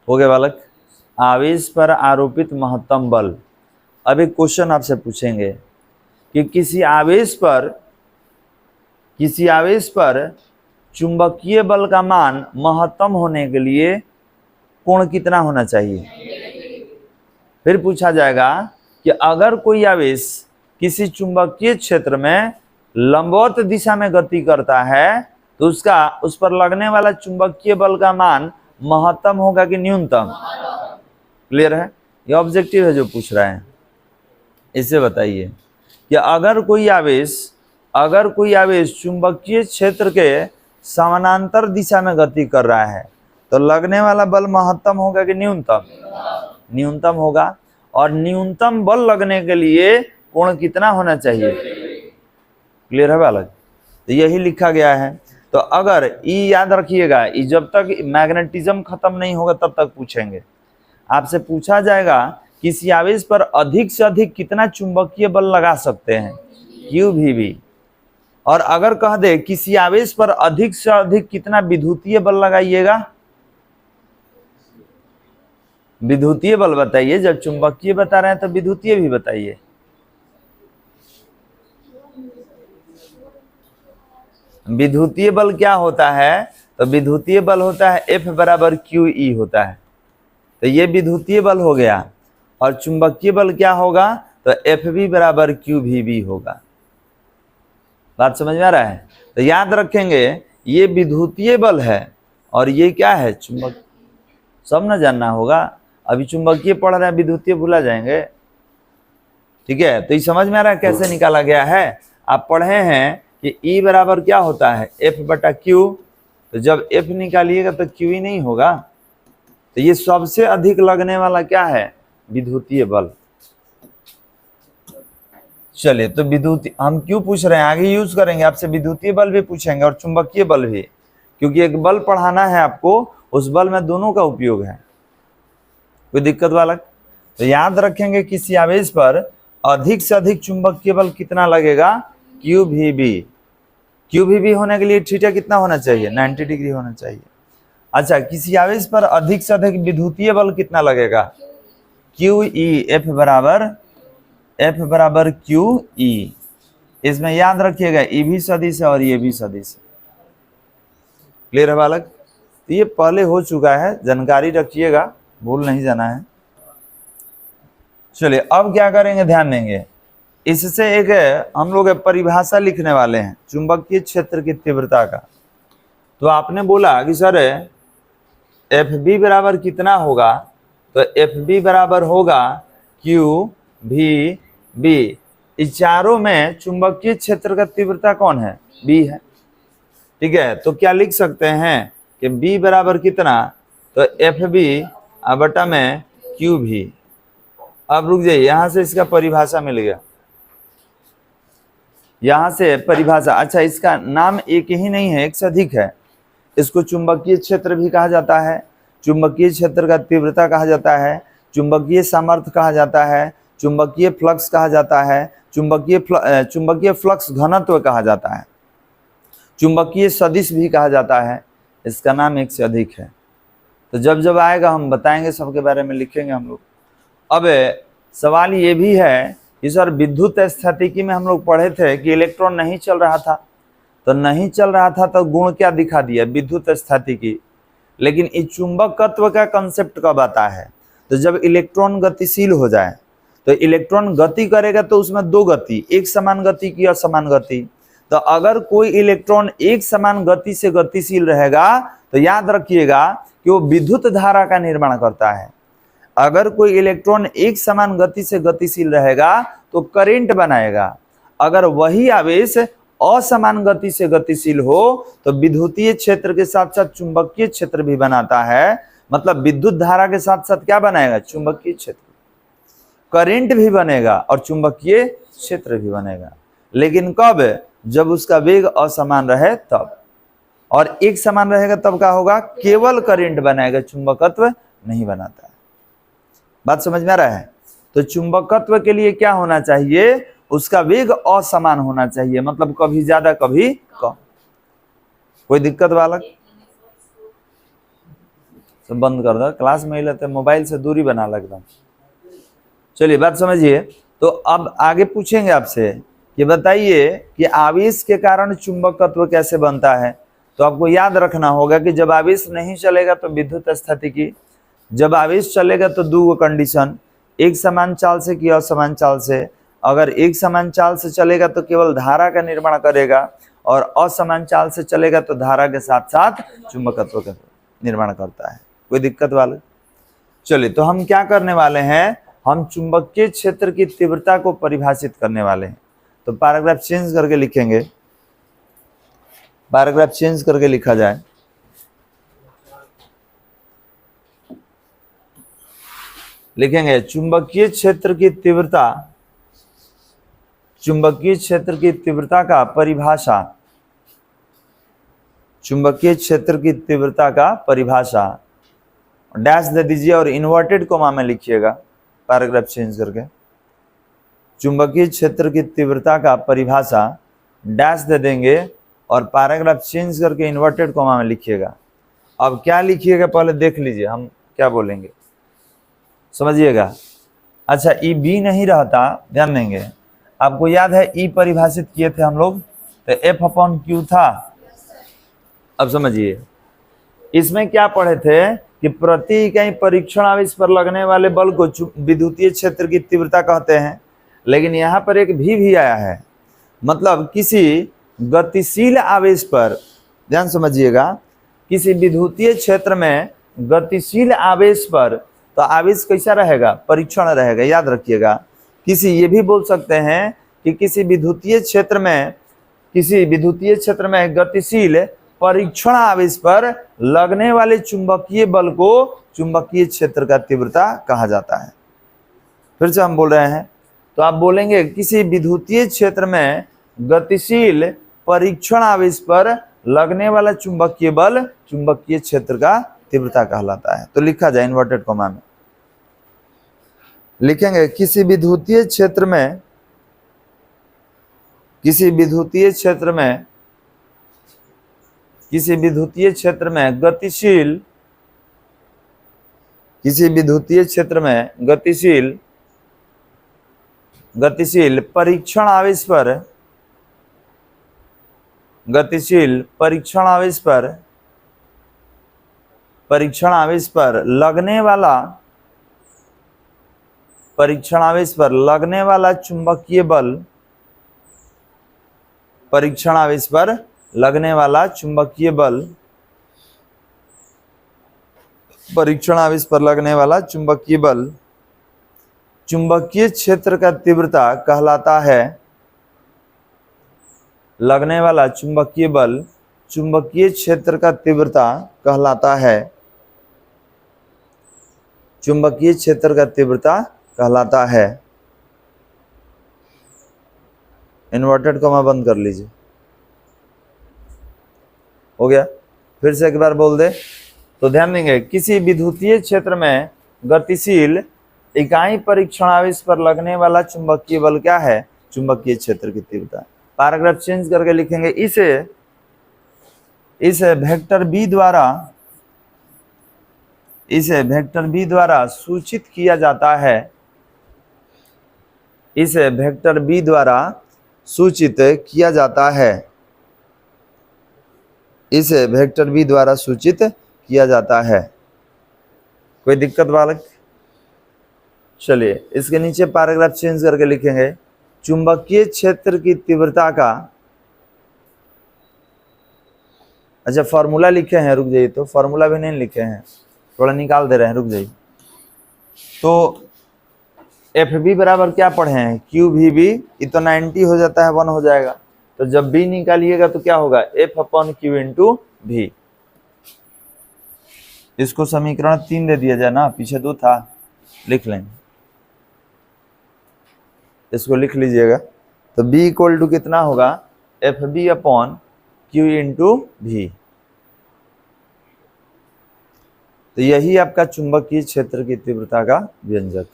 हो गया बालक? आवेश पर आरोपित महत्तम बल। अब एक क्वेश्चन आपसे पूछेंगे कि किसी आवेश पर चुंबकीय बल का मान महत्तम होने के लिए कोण कितना होना चाहिए? फिर पूछा जाएगा कि अगर कोई आवेश किसी चुंबकीय क्षेत्र में लंबवत दिशा में गति करता है तो उस पर लगने वाला चुंबकीय बल का मान महत्तम होगा कि न्यूनतम? क्लियर है? ये ऑब्जेक्टिव है जो पूछ रहे हैं। इसे बताइए कि अगर कोई आवेश चुंबकीय क्षेत्र के समानांतर दिशा में गति कर रहा है तो लगने वाला बल महत्तम होगा कि न्यूनतम? न्यूनतम होगा। और न्यूनतम बल लगने के लिए कोण कितना होना चाहिए? क्लियर है बालक? तो यही लिखा गया है। तो अगर ई याद रखिएगा, ई जब तक मैग्नेटिज्म खत्म नहीं होगा तब तक पूछेंगे। आपसे पूछा जाएगा किसी आवेश पर अधिक से अधिक कितना चुंबकीय बल लगा सकते हैं? क्यू भी बी। और अगर कह दे किसी आवेश पर अधिक से अधिक कितना विद्युतीय बल लगाइएगा? विद्युतीय बल बताइए। जब चुंबकीय बता रहे हैं तो विद्युतीय भी बताइए। विद्युतीय बल क्या होता है? तो विद्युतीय बल होता है F बराबर क्यू ई होता है। तो ये विद्युतीय बल हो गया। और चुंबकीय बल क्या होगा? तो एफ बी बराबर क्यू भी बी होगा। बात समझ में आ रहा है? तो याद रखेंगे ये विद्युतीय बल है और ये क्या है? चुंबक। सब ना जानना होगा। अभी चुंबकीय पढ़ रहे हैं, विद्युतीय भूला जाएंगे। ठीक है? तो ये समझ में आ रहा है कैसे निकाला गया है? आप पढ़े हैं कि ई बराबर क्या होता है? एफ बटा क्यू। तो जब एफ निकालिएगा तो क्यू ही नहीं होगा। तो ये सबसे अधिक लगने वाला क्या है? विद्युतीय बल। चलिए, तो विद्युतीय हम क्यों पूछ रहे हैं, आगे यूज करेंगे। आपसे विद्युतीय बल भी पूछेंगे और चुंबकीय बल भी, क्योंकि एक बल पढ़ाना है आपको, उस बल में दोनों का उपयोग है। कोई दिक्कत बालक? तो याद रखेंगे किसी आवेश पर अधिक से अधिक चुंबकीय बल कितना लगेगा? क्यू भी बी। क्यू भी बी होने के लिए थीटा कितना होना चाहिए? 90 डिग्री होना चाहिए। अच्छा, किसी आवेश पर अधिक से अधिक विद्युतीय बल कितना लगेगा? Q E. एफ बराबर क्यू ई। इसमें याद रखिएगा ई भी सदिश है और ये भी सदिश है। क्लियर है बालक? तो ये पहले हो चुका है, जानकारी रखिएगा, भूल नहीं जाना है। चलिए, अब क्या करेंगे, ध्यान देंगे। इससे एक हम लोग परिभाषा लिखने वाले हैं चुंबकीय क्षेत्र की तीव्रता का। तो आपने बोला कि सर एफ बी बराबर कितना होगा? तो एफ बी बराबर होगा क्यू भी बी। इस चारों में चुंबकीय क्षेत्र का तीव्रता कौन है? बी है। ठीक है, तो क्या लिख सकते हैं कि बी बराबर कितना? तो एफ बी बटा में क्यू भी। अब रुक जाइए, यहां से इसका परिभाषा मिल गया, यहां से परिभाषा। अच्छा, इसका नाम एक ही नहीं है, एक से अधिक है। इसको चुंबकीय क्षेत्र भी कहा जाता है, चुंबकीय क्षेत्र का तीव्रता कहा जाता है, चुंबकीय सामर्थ्य कहा जाता है, चुंबकीय फ्लक्स कहा जाता है, चुंबकीय फ्लक्स घनत्व कहा जाता है, चुंबकीय सदिश भी कहा जाता है। इसका नाम एक से अधिक है। तो जब जब आएगा हम बताएंगे, सबके बारे में लिखेंगे हम लोग। अब सवाल ये भी है कि सर विद्युत स्थैतिकी में हम लोग पढ़े थे कि इलेक्ट्रॉन नहीं चल रहा था, तो नहीं चल रहा था तो गुण क्या दिखा दिया? विद्युत स्थैतिकी। लेकिन इस चुंबकत्व का कंसेप्ट कब आता है? तो जब इलेक्ट्रॉन गतिशील हो जाए। तो इलेक्ट्रॉन गति करेगा तो उसमें दो गति, एक समान गति की असमान गति। तो अगर कोई इलेक्ट्रॉन एक समान गति से गतिशील रहेगा तो याद रखिएगा कि वो विद्युत धारा का निर्माण करता है। अगर कोई इलेक्ट्रॉन एक समान गति से गतिशील रहेगा तो करंट बनाएगा। अगर वही आवेश असमान गति से गतिशील हो तो विद्युतीय क्षेत्र के साथ साथ चुंबकीय क्षेत्र भी बनाता है। मतलब विद्युत धारा के साथ साथ क्या बनाएगा? चुंबकीय क्षेत्र, करंट भी बनेगा और चुंबकीय क्षेत्र भी बनेगा। लेकिन कब? जब उसका वेग असमान रहे तब। और एक समान रहेगा तब क्या होगा? केवल करंट बनाएगा, चुंबकत्व नहीं बनाता है। बात समझ में आ रहा है? तो चुंबकत्व के लिए क्या होना चाहिए? उसका वेग असमान होना चाहिए, मतलब कभी ज्यादा कभी कम। कोई दिक्कत बालक? सब बंद कर दो, क्लास में ही लेते, मोबाइल से दूरी बना लगता। चलिए बात समझिए। तो अब आगे पूछेंगे आपसे कि बताइए कि आवेश के कारण चुंबकत्व कैसे बनता है। तो आपको याद रखना होगा कि जब आवेश नहीं चलेगा तो विद्युत स्थैतिकी, जब आवेश चलेगा तो दो कंडीशन, एक समान चाल से कि असमान चाल से। अगर एक समान चाल से चलेगा तो केवल धारा का निर्माण करेगा, और असमान चाल से चलेगा तो धारा के साथ साथ चुंबकत्व का निर्माण करता है। कोई दिक्कत वाले? चलिए, तो हम क्या करने वाले हैं? हम चुंबकीय क्षेत्र की तीव्रता को परिभाषित करने वाले हैं। तो पैराग्राफ चेंज करके लिखेंगे, पैराग्राफ चेंज करके लिखा जाए। लिखेंगे चुंबकीय क्षेत्र की तीव्रता, चुंबकीय क्षेत्र की तीव्रता का परिभाषा, चुंबकीय क्षेत्र की तीव्रता का परिभाषा, डैश दे दीजिए और इन्वर्टेड कोमा में लिखिएगा पैराग्राफ चेंज करके। चुंबकीय क्षेत्र की तीव्रता का परिभाषा डैश दे देंगे और पैराग्राफ चेंज करके इन्वर्टेड कोमा में लिखिएगा। अब क्या लिखिएगा पहले देख लीजिए हम क्या बोलेंगे, समझिएगा। अच्छा, ई बी नहीं रहता, ध्यान देंगे। आपको याद है ई परिभाषित किए थे हम लोग, तो एफ अपॉन क्यू था। अब समझिए, इसमें क्या पढ़े थे कि प्रति इकाई परीक्षण आवेश पर लगने वाले बल को विद्युतीय क्षेत्र की तीव्रता कहते हैं। लेकिन यहाँ पर एक भी आया है, मतलब किसी गतिशील आवेश पर, ध्यान समझिएगा, किसी विद्युतीय क्षेत्र में गतिशील आवेश पर तो आवेश कैसा रहेगा? परीक्षण रहेगा। याद रखिएगा, किसी ये भी बोल सकते हैं कि किसी विद्युतीय क्षेत्र में, किसी विद्युतीय क्षेत्र में गतिशील परीक्षण आवेश पर लगने वाले चुंबकीय बल को चुंबकीय क्षेत्र का तीव्रता कहा जाता है। फिर से हम बोल रहे हैं, तो आप बोलेंगे किसी विद्युतीय क्षेत्र में गतिशील परीक्षण आवेश पर लगने वाला चुंबकीय बल चुंबकीय क्षेत्र का तीव्रता कहलाता है। तो लिखा जाए इन्वर्टेड कोमा में, लिखेंगे किसी विद्युतीय क्षेत्र में, किसी विद्युतीय क्षेत्र में, किसी विद्युतीय क्षेत्र में गतिशील, किसी विद्युतीय क्षेत्र में गतिशील, गतिशील परीक्षण आवेश पर, गतिशील परीक्षण आवेश पर, परीक्षण आवेश पर लगने वाला, परीक्षण आवेश पर लगने वाला चुंबकीय बल, परीक्षण आवेश पर लगने वाला चुंबकीय बल, परीक्षण आवेश पर लगने वाला चुंबकीय बल चुंबकीय क्षेत्र का तीव्रता कहलाता है, लगने वाला चुंबकीय बल चुंबकीय क्षेत्र का तीव्रता कहलाता है, चुंबकीय क्षेत्र का तीव्रता कहलाता है। इन्वर्टेड कॉमा बंद कर लीजिए। हो गया? फिर से एक बार बोल दे तो ध्यान देंगे। किसी विद्युतीय क्षेत्र में गतिशील इकाई परीक्षणावेश पर लगने वाला चुंबकीय बल क्या है? चुंबकीय क्षेत्र की तीव्रता। पैराग्राफ चेंज करके लिखेंगे, इसे वेक्टर बी द्वारा सूचित किया जाता है, इसे वेक्टर बी द्वारा सूचित किया जाता है, इसे वेक्टर बी द्वारा सूचित किया जाता है। कोई दिक्कत बालक? चलिए इसके नीचे पैराग्राफ चेंज करके लिखेंगे, चुंबकीय क्षेत्र की तीव्रता का, अच्छा फॉर्मूला लिखे हैं, रुक जाइए, तो फॉर्मूला भी नहीं लिखे हैं, थोड़ा निकाल दे रहे हैं, रुक जाइए। तो एफ बी बराबर क्या पढ़े हैं? क्यू वी बी, ये तो 90 हो जाता है, 1 हो जाएगा। तो जब बी निकालिएगा तो क्या होगा? एफ अपॉन क्यू इंटू भी। इसको समीकरण 3 दे दिया जाए ना, पीछे 2 था, लिख लेंगे, इसको लिख लीजिएगा। तो बी इक्वल टू कितना होगा? F B upon q into v. तो यही आपका चुंबकीय क्षेत्र की तीव्रता का व्यंजक।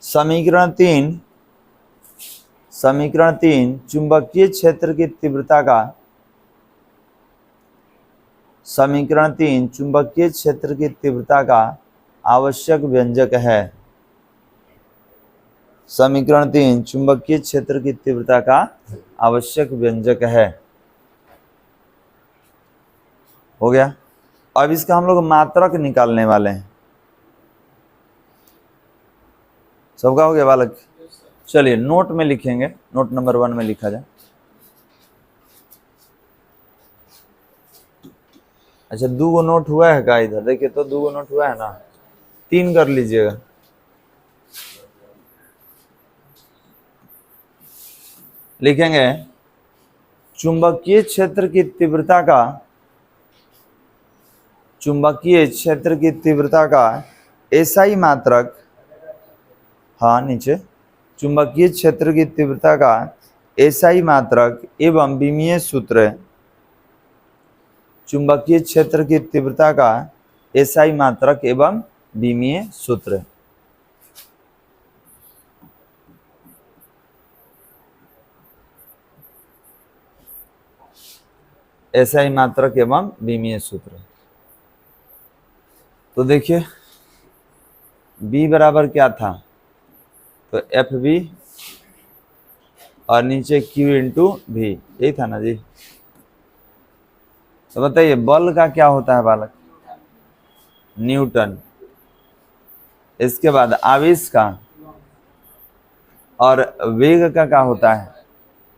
समीकरण 3 चुंबकीय क्षेत्र की तीव्रता का, समीकरण 3 चुंबकीय क्षेत्र की तीव्रता का आवश्यक व्यंजक है। समीकरण 3 चुंबकीय क्षेत्र की तीव्रता का आवश्यक व्यंजक है। हो गया? अब इसका हम लोग मात्रक निकालने वाले हैं। सबका हो गया बालक? चलिए नोट में लिखेंगे, नोट नंबर 1 में लिखा जाए। अच्छा 2 गो नोट हुआ है का? इधर देखिए तो 2 गो नोट हुआ है ना, 3 कर लीजिएगा। लिखेंगे चुंबकीय क्षेत्र की तीव्रता का, चुंबकीय क्षेत्र की तीव्रता का एसआई मात्रक, हाँ नीचे, चुंबकीय क्षेत्र की तीव्रता का एसआई मात्रक एवं विमीय सूत्र, चुंबकीय क्षेत्र की तीव्रता का एसआई मात्रक एवं विमीय सूत्र। एसआई मात्रक एवं विमीय सूत्र। तो देखिए B बराबर क्या था? तो एफ बी और नीचे Q इंटू भी, यही था ना जी। तो बताइए बल का क्या होता है बालक? न्यूटन। इसके बाद आवेश का और वेग का क्या होता है?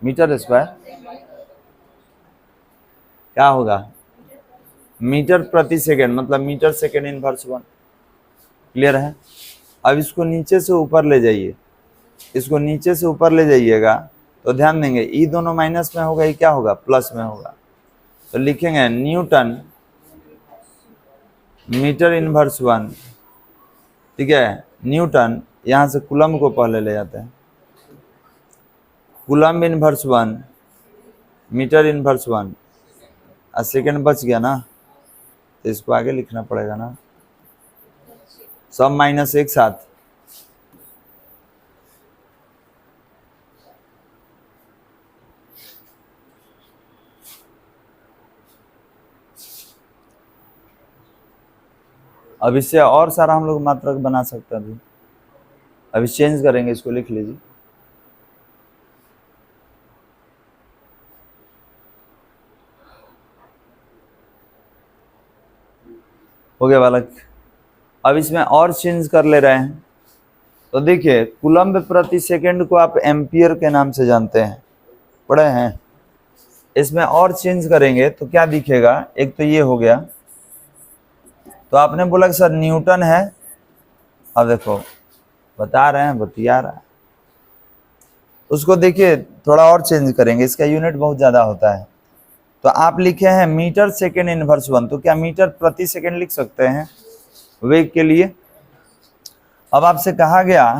Metre square. क्या होगा? मीटर प्रति सेकंड, मतलब मीटर सेकंड इनवर्स 1। क्लियर है? अब इसको नीचे से ऊपर ले जाइए, इसको नीचे से ऊपर ले जाइएगा तो ध्यान देंगे ई दोनों माइनस में होगा, ये क्या होगा? प्लस में होगा। तो लिखेंगे न्यूटन मीटर इनवर्स 1, ठीक है। न्यूटन, यहाँ से कूलम को पहले ले जाते हैं, कूलम इनवर्स 1 मीटर इनवर्स 1, और सेकेंड बच गया ना, तो इसको आगे लिखना पड़ेगा ना, सब माइनस एक साथ। अब इससे और सारा हम लोग मात्रक बना सकते हैं। अभी अभी चेंज करेंगे, इसको लिख लीजिए। हो गया बालक? अब इसमें और चेंज कर ले रहे हैं। तो देखिए कूलम्ब प्रति सेकंड को आप एम्पियर के नाम से जानते हैं, पढ़े हैं। इसमें और चेंज करेंगे तो क्या दिखेगा, एक तो ये हो गया, तो आपने बोला कि सर न्यूटन है, अब देखो बता रहे हैं, बतिया रहा है, उसको देखिए थोड़ा और चेंज करेंगे, इसका यूनिट बहुत ज्यादा होता है। तो आप लिखे हैं मीटर सेकेंड इनवर्स 1, तो क्या मीटर प्रति सेकेंड लिख सकते हैं वेग के लिए। अब आपसे कहा गया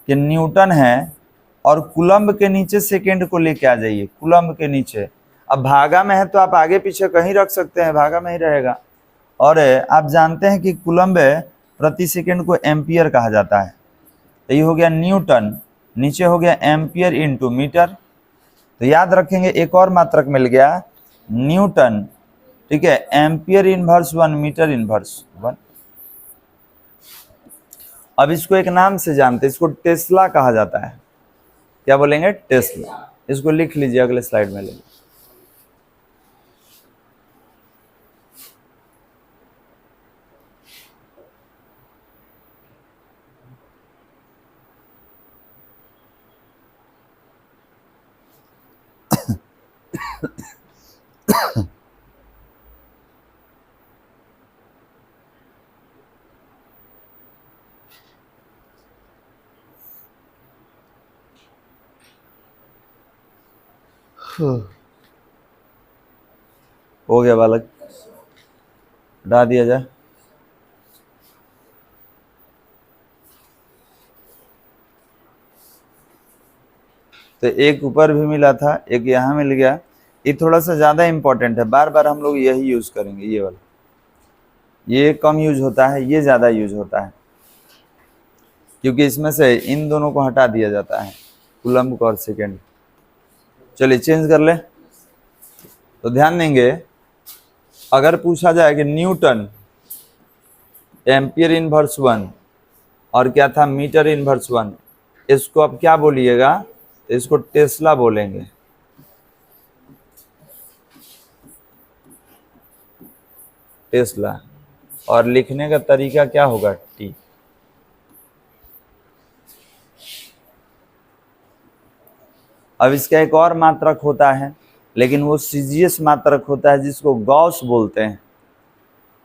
कि न्यूटन है और कूलम्ब के नीचे सेकेंड को लेके आ जाइए, कूलम्ब के नीचे। अब भागा में है तो आप आगे पीछे कहीं रख सकते हैं, भागा में ही रहेगा। और आप जानते हैं कि कूलम्ब प्रति सेकेंड को एम्पियर कहा जाता है। तो ये हो गया न्यूटन, नीचे हो गया एम्पियर इनटू मीटर। तो याद रखेंगे एक और मात्रक मिल गया न्यूटन, ठीक है, एम्पियर इनवर्स 1 मीटर इनवर्स 1। अब इसको एक नाम से जानते हैं, इसको टेस्ला कहा जाता है। क्या बोलेंगे, टेस्ला। इसको लिख लीजिए, अगले स्लाइड में ले लीजिए। हो गया बालक, हटा दिया जाए। तो एक ऊपर भी मिला था, एक यहाँ मिल गया। ये थोड़ा सा ज्यादा इंपॉर्टेंट है, बार बार हम लोग यही यूज करेंगे, ये वाला। ये कम यूज होता है, ये ज्यादा यूज होता है, क्योंकि इसमें से इन दोनों को हटा दिया जाता है, कूलम्ब और सेकेंड। चलिए चेंज कर ले। तो ध्यान देंगे, अगर पूछा जाए कि न्यूटन एम्पियर इनवर्स 1 और क्या था मीटर इनवर्स 1, इसको अब क्या बोलिएगा, तो इसको टेस्ला बोलेंगे। टेस्ला। और लिखने का तरीका क्या होगा, टी। अब इसका एक और मात्रक होता है, लेकिन वो सीजीएस मात्रक होता है जिसको गॉस बोलते हैं,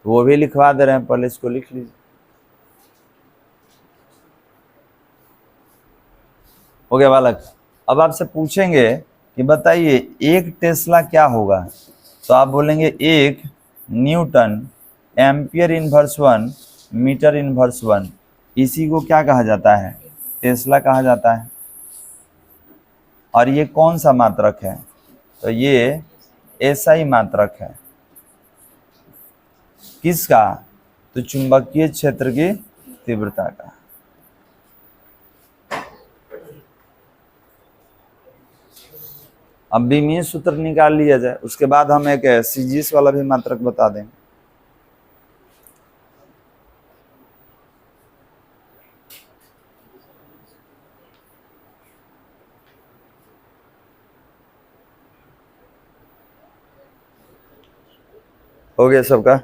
वो भी लिखवा दे रहे हैं, पहले इसको लिख लीजिए। हो गया बालक। अब आपसे पूछेंगे कि बताइए एक टेस्ला क्या होगा, तो आप बोलेंगे एक newton ampere inverse 1 metre inverse 1। इसी को क्या कहा जाता है, टेस्ला कहा जाता है। और ये कौन सा मात्रक है, तो ये एसआई मात्रक है। किसका, तो चुंबकीय क्षेत्र की तीव्रता का। अब बीमीय सूत्र निकाल लिया जाए, उसके बाद हम एक सीजीएस वाला भी मात्रक बता देंगे। हो गया सबका।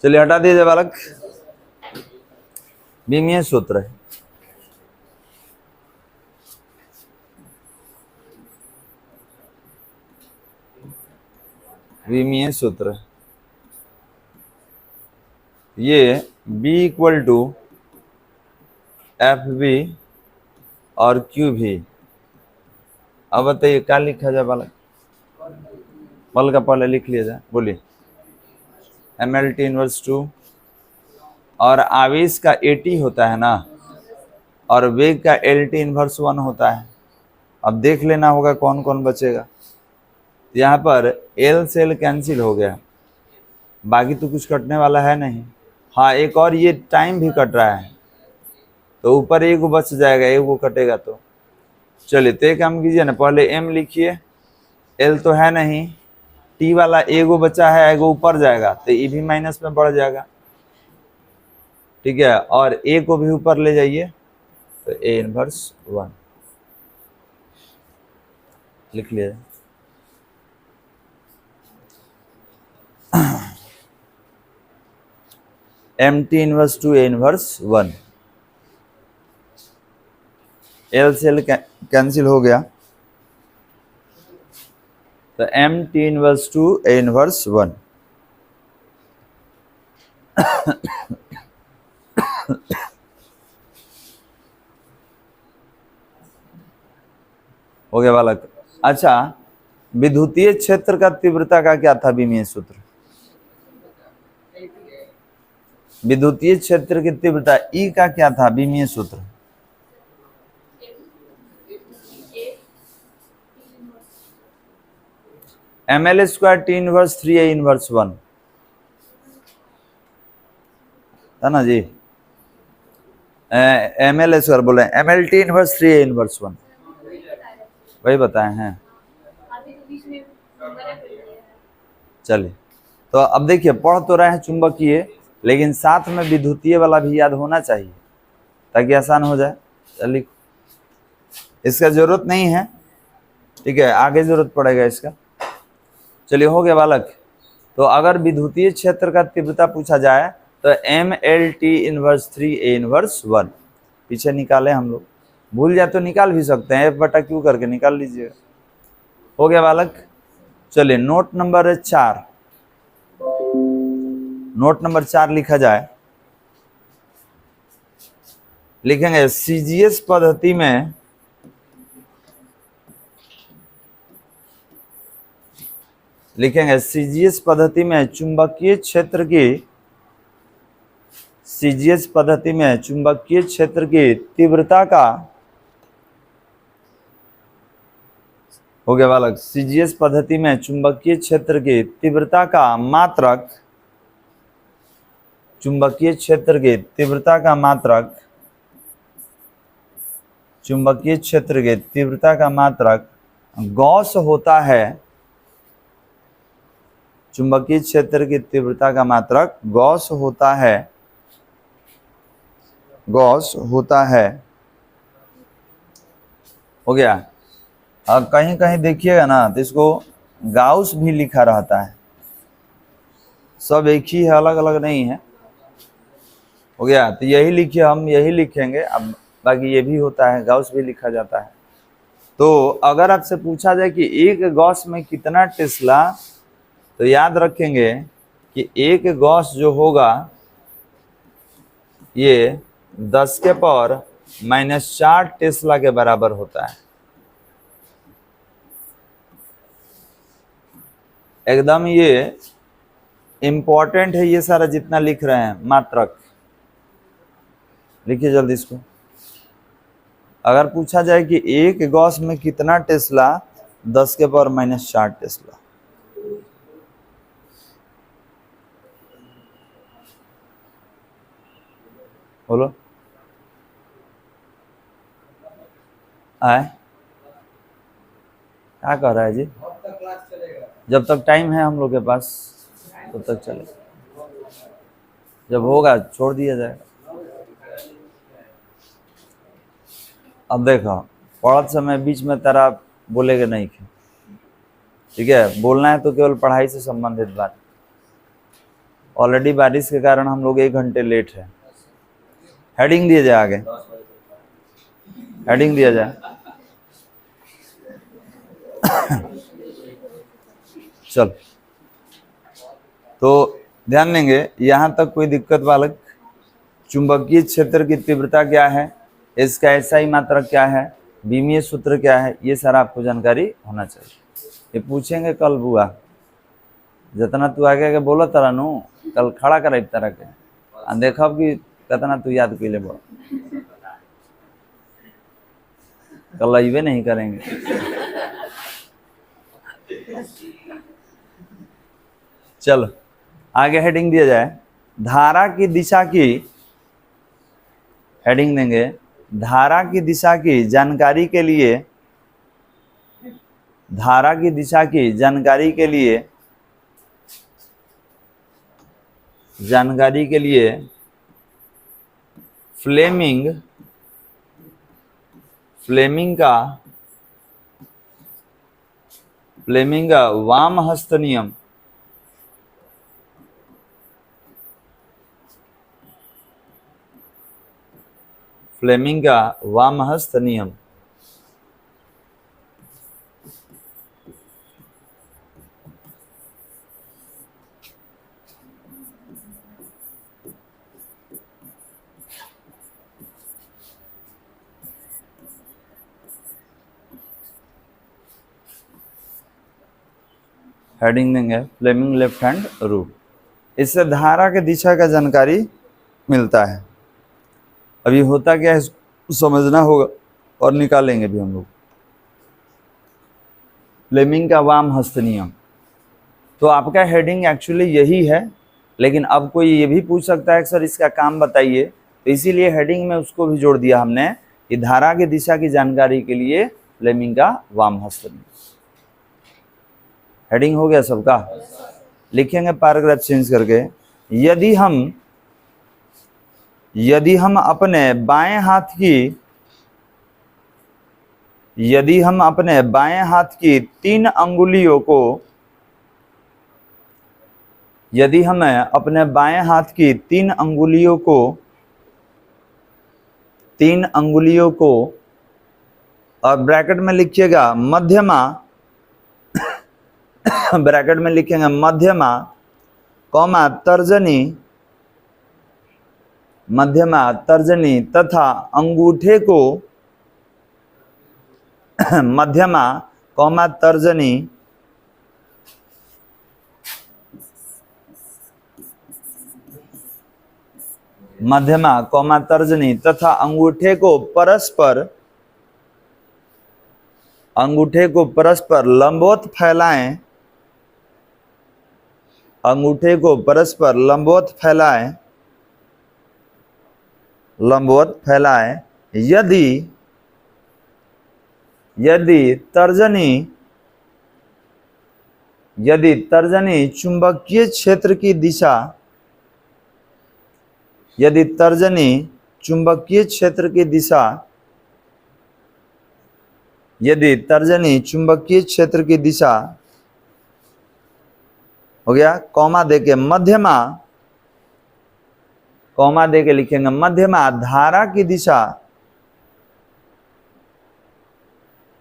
चलिए हटा दीजिए बालक, बीमीय सूत्र है। बीमीय सूत्र ये B equal to F B और क्यू भी। अब बताइए क्या लिखा जाए बालक, बल का पहले लिख लिया जाए, बोलिए। MLT इनवर्स 2 और आवेश का AT होता है ना, और वेग का LT इनवर्स 1 होता है। अब देख लेना होगा कौन कौन बचेगा। यहाँ पर L से L कैंसिल हो गया, बाकी तो कुछ कटने वाला है नहीं। हाँ एक और ये टाइम भी कट रहा है, तो ऊपर एक बच जाएगा, एक वो कटेगा। तो चलिए तो एक काम कीजिए ना, पहले M लिखिए, L तो है नहीं, T वाला एगो बचा है, एगो ऊपर जाएगा तो ये भी माइनस में बढ़ जाएगा, ठीक है। और A को भी ऊपर ले जाइए, तो A इनवर्स 1 लिख लिया। M T inverse two A inverse 1, L से एल कैंसिल हो गया, तो M T inverse two A inverse 1। हो गया बालक। अच्छा, विद्युतीय क्षेत्र का तीव्रता का क्या था विमीय सूत्र? विद्युतीय क्षेत्र की तीव्रता ई का क्या था विमीय सूत्र? M L square T inverse 3 A inverse 1 था ना जी? एम एल स्क्वायर बोले, M L T inverse 3 A inverse 1, वही बताए हैं। चलिए, तो अब देखिए, पढ़ तो रहे हैं चुंबकीय, लेकिन साथ में विद्युतीय वाला भी याद होना चाहिए ताकि आसान हो जाए। चलिए, इसका जरूरत नहीं है, ठीक है, आगे जरूरत पड़ेगा इसका। चलिए, हो गया बालक। तो अगर विद्युतीय क्षेत्र का तीव्रता पूछा जाए तो M L T inverse 3 A inverse 1 पीछे निकाले हम लोग, भूल जाए तो निकाल भी सकते हैं, F/Q करके निकाल लीजिएगा। हो गया बालक। चलिए, नोट नंबर 4, नोट नंबर 4 लिखा जाए, लिखेंगे सीजीएस पद्धति में सीजीएस पद्धति में चुंबकीय क्षेत्र की, सीजीएस पद्धति में चुंबकीय क्षेत्र की तीव्रता का, हो गया बालक, सीजीएस पद्धति में चुंबकीय क्षेत्र की तीव्रता का मात्रक, चुंबकीय क्षेत्र की तीव्रता का मात्रक, चुंबकीय क्षेत्र की तीव्रता का मात्रक गॉस होता है, चुंबकीय क्षेत्र की तीव्रता का मात्रक गॉस होता है, गॉस होता है। हो गया। अब कहीं कहीं देखिएगा ना तो इसको गाउस भी लिखा रहता है, सब एक ही है, अलग अलग नहीं है। हो गया, तो यही लिखिए, हम यही लिखेंगे। अब बाकी ये भी होता है, गाउस भी लिखा जाता है। तो अगर आपसे पूछा जाए कि एक गॉस में कितना टेस्ला, तो याद रखेंगे कि एक गॉस जो होगा ये 10 के पावर -4 टेस्ला के बराबर होता है। एकदम ये इंपॉर्टेंट है, ये सारा जितना लिख रहे हैं मात्रक, लिखिए जल्दी इसको। अगर पूछा जाए कि एक गॉस में कितना टेस्ला, 10 के पावर -4 टेस्ला। बोलो आए, क्या कर रहा है जी? जब तक टाइम है हम लोग के पास तब तक चले, जब होगा छोड़ दिया जाएगा। अब देखो, पढ़ते समय बीच में तेरा बोलेगा नहीं, ठीक है? बोलना है तो केवल पढ़ाई से संबंधित बात। ऑलरेडी बारिश के कारण हम लोग 1 घंटे लेट है। हेडिंग दिया जाए, आगे हेडिंग दिया जाए। चल, तो ध्यान देंगे, यहां तक कोई दिक्कत बालक? चुंबकीय क्षेत्र की तीव्रता क्या है, इसका एसआई मात्रक क्या है, विमीय सूत्र क्या है, ये सारा आपको जानकारी होना चाहिए। ये पूछेंगे कल बुआ, जितना तू आगे आगे बोलो तरह नु, कल खड़ा कर तरह के देखब कि कितना तू याद कैले बड़, कल अबे नहीं करेंगे। चलो, आगे हेडिंग दिया जाए, धारा की दिशा की, हेडिंग देंगे धारा की दिशा की जानकारी के लिए, धारा की दिशा की जानकारी के लिए, जानकारी के लिए फ्लेमिंग, फ्लेमिंग का वाम हस्त नियम, फ्लेमिंग का वामहस्त नियम। हेडिंग देंगे फ्लेमिंग लेफ्ट हैंड रूल। इससे धारा के दिशा का जानकारी मिलता है। अभी होता क्या है समझना होगा और निकालेंगे भी हम लोग। फ्लेमिंग का वाम हस्त नियम, तो आपका हेडिंग एक्चुअली यही है, लेकिन अब कोई ये भी पूछ सकता है कि सर इसका काम बताइए, तो इसीलिए हेडिंग में उसको भी जोड़ दिया हमने कि धारा की दिशा की जानकारी के लिए फ्लेमिंग का वाम हस्त नियम। हेडिंग हो गया सबका? लिखेंगे पैराग्राफ चेंज करके, यदि हम अपने बाएं हाथ की तीन अंगुलियों को और ब्रैकेट में लिखिएगा मध्यमा, ब्रैकेट में लिखेंगे मध्यमा कॉमा तर्जनी तथा अंगूठे को मध्यमा कॉमा तर्जनी तथा अंगूठे को परस्पर लंबवत फैलाएं यदि तर्जनी चुंबकीय क्षेत्र की दिशा हो गया, कॉमा देके लिखेंगे मध्यमा धारा की दिशा,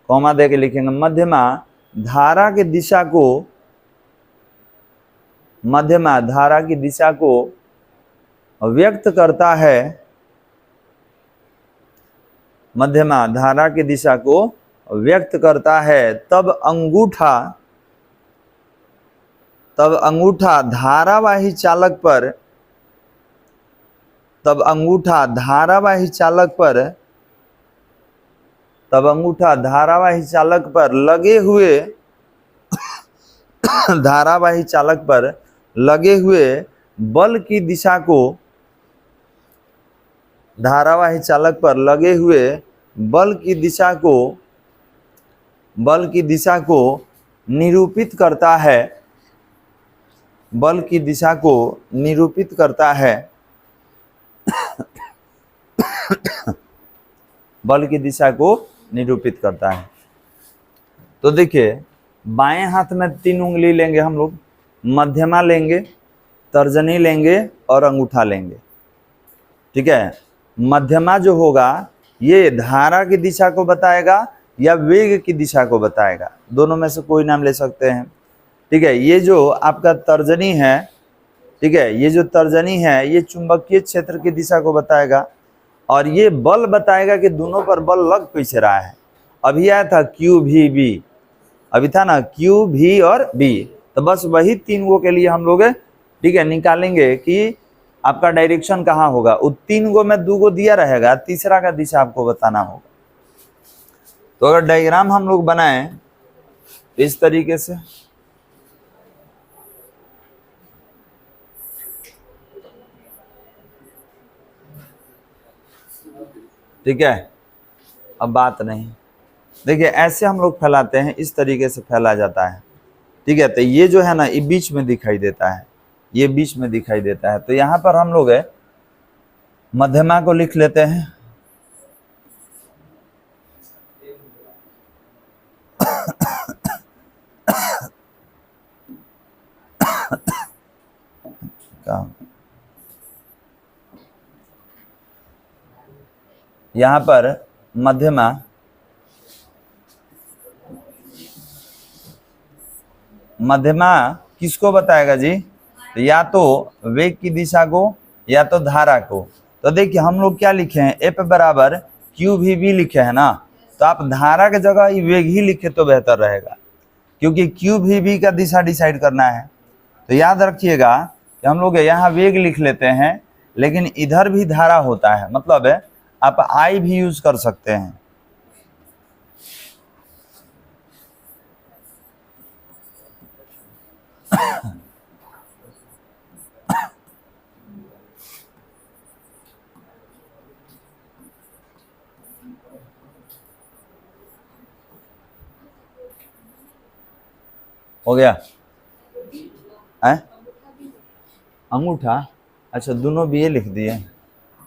कॉमा देके लिखेंगे मध्यमा धारा की दिशा को व्यक्त करता है, मध्यमा धारा की दिशा को व्यक्त करता है, तब अंगूठा धारावाही चालक पर लगे हुए बल की दिशा को निरूपित करता है, तो देखिए बाएं हाथ में तीन उंगली लेंगे हम लोग, मध्यमा लेंगे, तर्जनी लेंगे और अंगूठा लेंगे। ठीक है, मध्यमा जो होगा ये धारा की दिशा को बताएगा या वेग की दिशा को बताएगा, दोनों में से कोई नाम ले सकते हैं। ठीक है, ये जो आपका तर्जनी है, ठीक है, ये जो तर्जनी है ये चुंबकीय क्षेत्र की दिशा को बताएगा, और ये बल बताएगा कि दोनों पर बल लग कैसे रहा है। अभी आया था QVB, अभी था ना QV और B, तो बस वही तीन गो के लिए हम लोग ठीक है निकालेंगे कि आपका डायरेक्शन कहाँ होगा। उस तीन गो में दो गो दिया रहेगा, तीसरा का दिशा आपको बताना होगा। तो अगर डायग्राम हम लोग बनाएं इस तरीके से, ठीक है, अब बात नहीं, देखिए ऐसे हम लोग फैलाते हैं, इस तरीके से फैला जाता है। ठीक है, तो ये जो है ना ये बीच में दिखाई देता है, ये बीच में दिखाई देता है, तो यहाँ पर हम लोग मध्यमा को लिख लेते हैं। यहाँ पर मध्यमा, मध्यमा किसको बताएगा जी? तो या तो वेग की दिशा को या तो धारा को। तो देखिए हम लोग क्या लिखे हैं, एफ बराबर क्यू वी बी लिखे हैं ना, तो आप धारा की जगह वेग ही लिखे तो बेहतर रहेगा, क्योंकि क्यू वी बी का दिशा डिसाइड करना है। तो याद रखिएगा कि हम लोग यहाँ वेग लिख लेते हैं, लेकिन इधर भी धारा होता है, मतलब आप आई भी यूज कर सकते हैं। हो गया है? अंगूठा, अच्छा दोनों बी ए लिख दिए।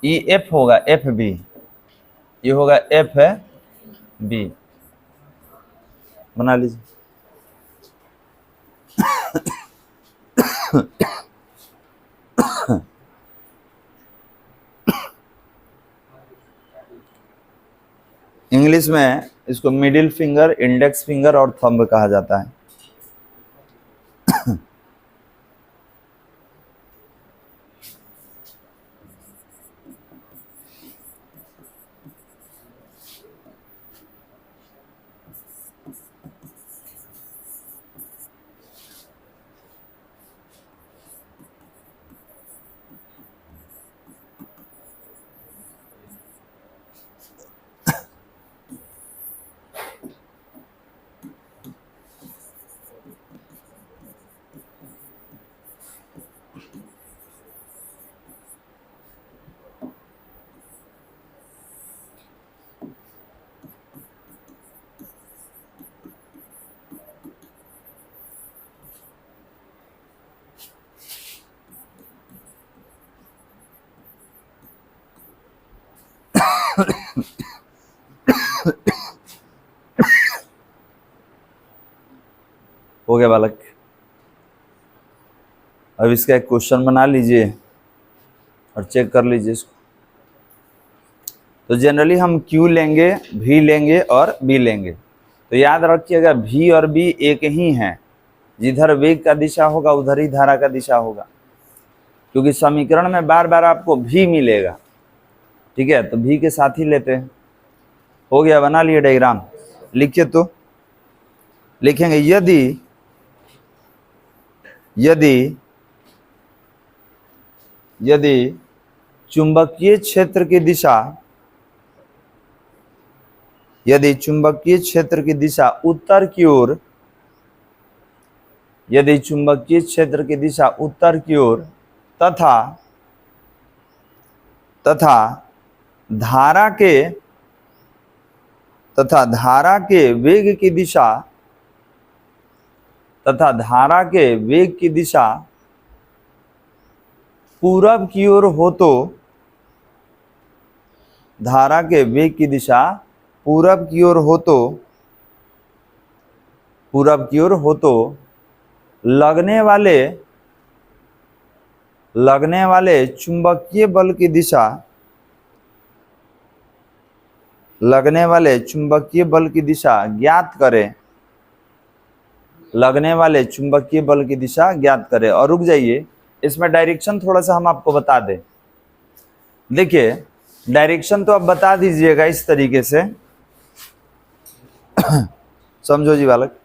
ई एफ होगा एफ बी, ये होगा एफ बी, बना लीजिए। इंग्लिश में इसको मिडिल फिंगर, इंडेक्स फिंगर और थंब कहा जाता है। हो गया बालक, अब इसका एक क्वेश्चन बना लीजिए और चेक कर लीजिए इसको। तो जनरली हम Q लेंगे, V लेंगे और B लेंगे। तो याद रखिएगा V और B एक ही हैं, जिधर वेग का दिशा होगा उधर ही धारा का दिशा होगा, क्योंकि समीकरण में बार बार आपको V मिलेगा। ठीक है, तो V के साथ ही लेते हैं। हो गया, बना लिए डायग्राम, लिखिए। तो लिखेंगे यदि यदि यदि चुंबकीय क्षेत्र की दिशा, यदि चुंबकीय क्षेत्र की दिशा उत्तर की ओर, यदि चुंबकीय क्षेत्र की दिशा उत्तर की ओर तथा धारा के वेग की दिशा, तथा धारा के वेग की दिशा पूरब की ओर हो, तो धारा के वेग की दिशा पूरब की ओर हो, तो पूरब की ओर हो तो लगने वाले चुंबकीय बल की दिशा, लगने वाले चुंबकीय बल की दिशा ज्ञात करें, लगने वाले चुंबकीय बल की दिशा ज्ञात करें। और रुक जाइए, इसमें डायरेक्शन थोड़ा सा हम आपको बता दें। देखिए डायरेक्शन तो आप बता दीजिएगा इस तरीके से समझो जी बालक।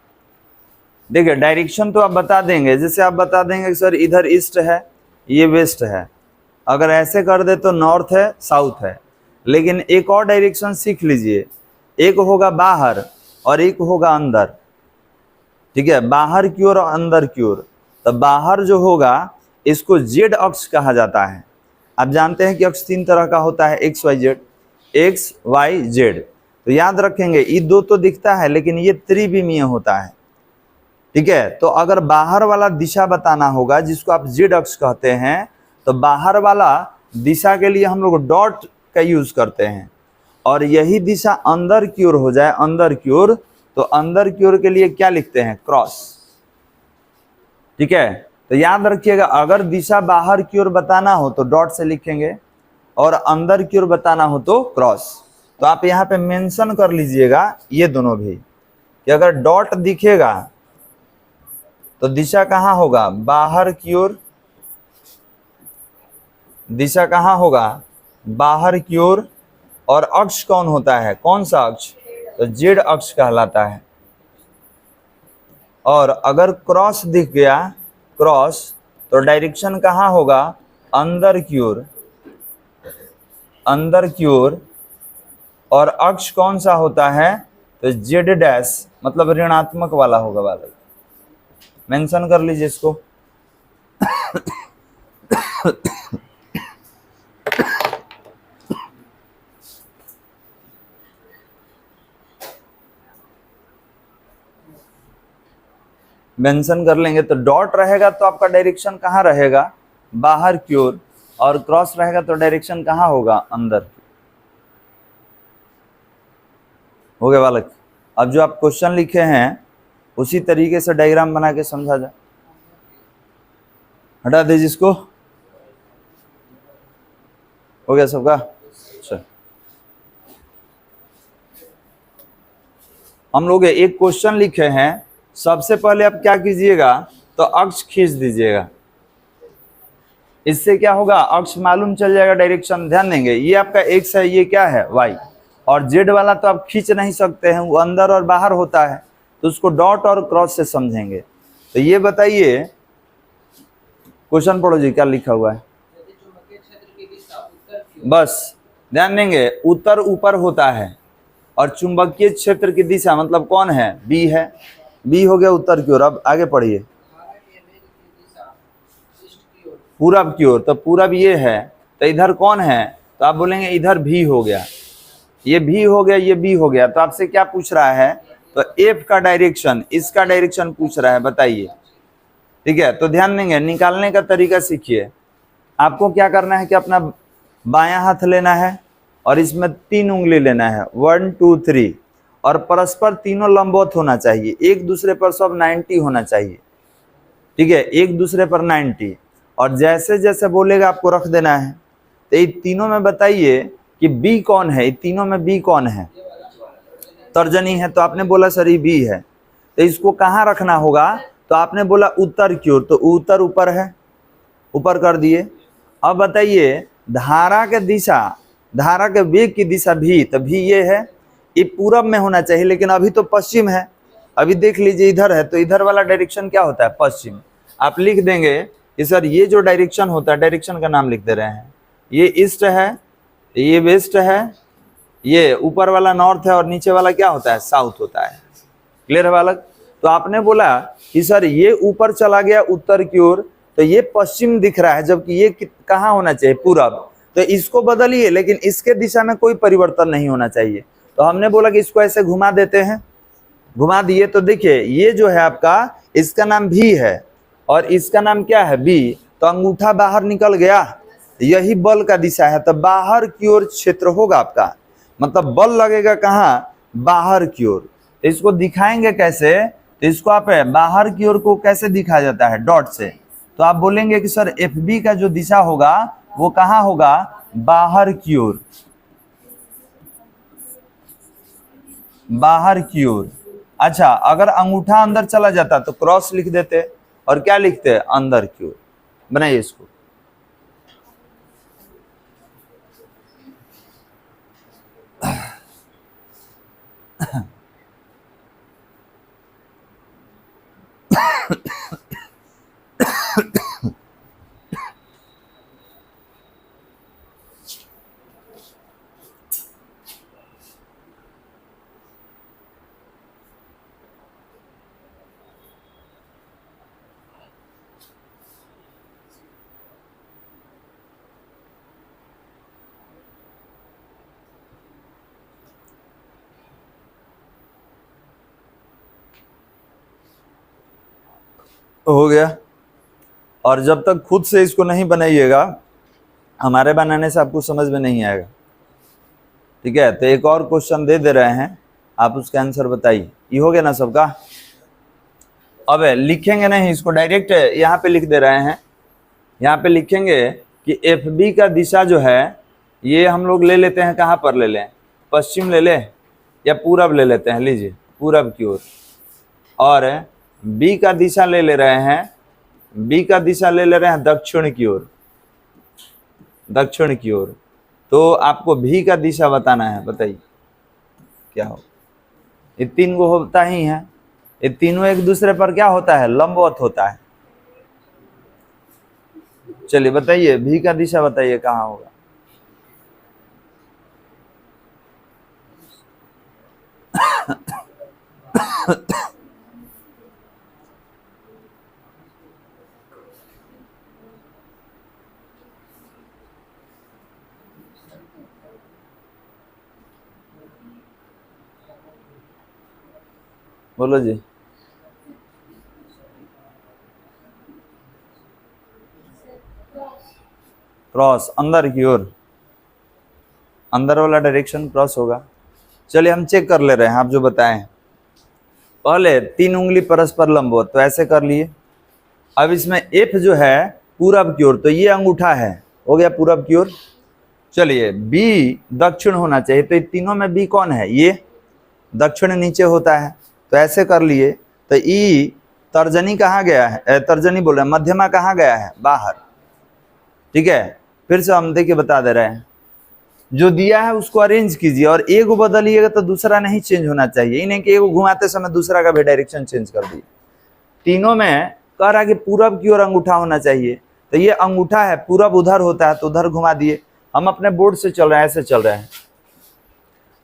देखिए डायरेक्शन तो आप बता देंगे, जैसे आप बता देंगे कि सर इधर ईस्ट है, ये वेस्ट है, अगर ऐसे कर दे तो नॉर्थ है, साउथ है। लेकिन एक और डायरेक्शन सीख लीजिए, एक होगा बाहर और एक होगा अंदर। ठीक है, बाहर की ओर और अंदर की ओर। तो बाहर जो होगा इसको जेड अक्ष कहा जाता है। आप जानते हैं कि अक्ष तीन तरह का होता है, x y z, x y z. तो याद रखेंगे ये दो तो दिखता है, लेकिन ये त्रिविमीय होता है। ठीक है, तो अगर बाहर वाला दिशा बताना होगा, जिसको आप जेड अक्ष कहते हैं, तो बाहर वाला दिशा के लिए हम लोग डॉट का यूज करते हैं। और यही दिशा अंदर की ओर हो जाए, अंदर की ओर, तो अंदर की ओर के लिए क्या लिखते हैं, क्रॉस। ठीक है, तो याद रखिएगा अगर दिशा बाहर की ओर बताना हो तो डॉट से लिखेंगे, और अंदर की ओर बताना हो तो क्रॉस। तो आप यहाँ पे मेंशन कर लीजिएगा ये दोनों भी, कि अगर डॉट दिखेगा तो दिशा कहाँ होगा, बाहर की ओर। दिशा कहाँ होगा, बाहर की ओर। और अक्ष कौन होता है, कौन सा अक्ष, तो जेड अक्ष कहलाता है। और अगर क्रॉस दिख गया, क्रॉस, तो डायरेक्शन कहाँ होगा, अंदर की ओर, अंदर की ओर। और अक्ष कौन सा होता है, तो जेड डैश, मतलब ऋणात्मक वाला होगा वाला। मेंशन कर लीजिए इसको। मेंशन कर लेंगे तो डॉट रहेगा तो आपका डायरेक्शन कहाँ रहेगा, बाहर की ओर। और क्रॉस रहेगा तो डायरेक्शन कहाँ होगा, अंदर। हो गया बालक। अब जो आप क्वेश्चन लिखे हैं उसी तरीके से डायग्राम बना के समझा जाए। हटा दीजिए इसको। हो गया सबका। अच्छा, हम लोग एक क्वेश्चन लिखे हैं। सबसे पहले आप क्या कीजिएगा, तो अक्ष खींच दीजिएगा। इससे क्या होगा, अक्ष मालूम चल जाएगा, डायरेक्शन। ध्यान देंगे, ये आपका एक्स है, ये क्या है, वाई। और जेड वाला तो आप खींच नहीं सकते हैं, वो अंदर और बाहर होता है, तो उसको डॉट और क्रॉस से समझेंगे। तो ये बताइए, क्वेश्चन पढ़ो जी, क्या लिखा हुआ है। बस ध्यान देंगे, उत्तर ऊपर होता है और चुंबकीय क्षेत्र की दिशा मतलब कौन है, बी है। बी हो गया उत्तर की ओर। अब आगे पढ़िए, पूरब की ओर। तो पूरब ये है, तो इधर कौन है, तो आप बोलेंगे इधर भी हो गया, ये भी हो गया, ये भी हो गया। तो आपसे क्या पूछ रहा है, तो एफ का डायरेक्शन, इसका डायरेक्शन पूछ रहा है, बताइए। ठीक है, तो ध्यान देंगे, निकालने का तरीका सीखिए। आपको क्या करना है कि अपना बायां हाथ लेना है और इसमें 3 उंगली लेना है, 1 2 3, और परस्पर तीनों लंबवत होना चाहिए, एक दूसरे पर सब 90 होना चाहिए। ठीक है, एक दूसरे पर 90। और जैसे जैसे बोलेगा आपको रख देना है। तो ये तीनों में बताइए कि बी कौन है, तीनों में बी कौन है, तर्जनी है। तो आपने बोला सर ये बी है, तो इसको कहाँ रखना होगा, तो आपने बोला उत्तर की ओर, तो उत्तर ऊपर है, ऊपर कर दिए। अब बताइए धारा के दिशा, धारा के वेग की दिशा भी, तो भी ये है, ये पूरब में होना चाहिए, लेकिन अभी तो पश्चिम है। अभी देख लीजिए इधर है, तो इधर वाला डायरेक्शन क्या होता है, पश्चिम। आप लिख देंगे कि सर ये जो डायरेक्शन होता है, डायरेक्शन का नाम लिख दे रहे हैं, ये ईस्ट है, ये वेस्ट है, ये ऊपर वाला नॉर्थ है, और नीचे वाला क्या होता है, साउथ होता है। क्लियर है बालक। तो आपने बोला कि सर ये ऊपर चला गया उत्तर की ओर, तो ये पश्चिम दिख रहा है, जबकि ये कहाँ होना चाहिए, पूरब। तो इसको बदलिए, लेकिन इसके दिशा में कोई परिवर्तन नहीं होना चाहिए। तो हमने बोला कि इसको ऐसे घुमा देते हैं, घुमा दिए। तो देखिए ये जो है आपका, इसका नाम भी है और इसका नाम क्या है, बी। तो अंगूठा बाहर निकल गया, यही बल का दिशा है। तो बाहर की ओर क्षेत्र होगा आपका, मतलब बल लगेगा कहाँ, बाहर की ओर। इसको दिखाएंगे कैसे, तो इसको आप बाहर की ओर को कैसे दिखाया जाता है, डॉट से। तो आप बोलेंगे कि सर एफ बी का जो दिशा होगा वो कहाँ होगा, बाहर की ओर, बाहर की ओर। अच्छा, अगर अंगूठा अंदर चला जाता तो क्रॉस लिख देते, और क्या लिखते, अंदर की ओर। बनाइए इसको। हो गया। और जब तक खुद से इसको नहीं बनाइएगा, हमारे बनाने से आपको समझ में नहीं आएगा। ठीक है, तो एक और क्वेश्चन दे रहे हैं, आप उसका आंसर बताइए। ये हो गया ना सबका। अब लिखेंगे नहीं, इसको डायरेक्ट यहाँ पे लिख दे रहे हैं। यहाँ पे लिखेंगे कि एफ बी का दिशा जो है, ये हम लोग ले लेते हैं, कहाँ पर ले लें, पश्चिम ले ले या पूरब ले लेते हैं, लीजिए पूरब की ओर। और बी का दिशा ले ले रहे हैं, बी का दिशा ले ले रहे हैं दक्षिण की ओर, दक्षिण की ओर। तो आपको भी का दिशा बताना है, बताइए क्या हो। ये तीन को होता ही है, ये तीनों एक दूसरे पर क्या होता है, लंबवत होता है। चलिए बताइए भी का दिशा बताइए कहाँ होगा। बोलो जी। क्रॉस, अंदर की ओर, अंदर वाला डायरेक्शन क्रॉस होगा। चलिए हम चेक कर ले रहे हैं आप जो बताएं। पहले 3 उंगली परस्पर लंबवत, तो ऐसे कर लिए। अब इसमें एफ जो है पूरब की ओर, तो ये अंगूठा है, हो गया पूरब की ओर। चलिए बी दक्षिण होना चाहिए, तो तीनों में बी कौन है, ये दक्षिण नीचे होता है, तो ऐसे कर लिए। तो ई तर्जनी कहाँ गया है, तर्जनी बोल रहे हैं, मध्यमा कहाँ गया है, बाहर। ठीक है, फिर से हम देखिए बता दे रहे हैं, जो दिया है उसको अरेंज कीजिए और एक को बदलिएगा तो दूसरा नहीं चेंज होना चाहिए। इन्हें कि एक को घुमाते समय दूसरा का भी डायरेक्शन चेंज कर दिए। तीनों में कह रहा है कि पूरब की ओर अंगूठा होना चाहिए, तो ये अंगूठा है, पूरब उधर होता है तो उधर घुमा दिए। हम अपने बोर्ड से चल रहे हैं, ऐसे चल रहे हैं।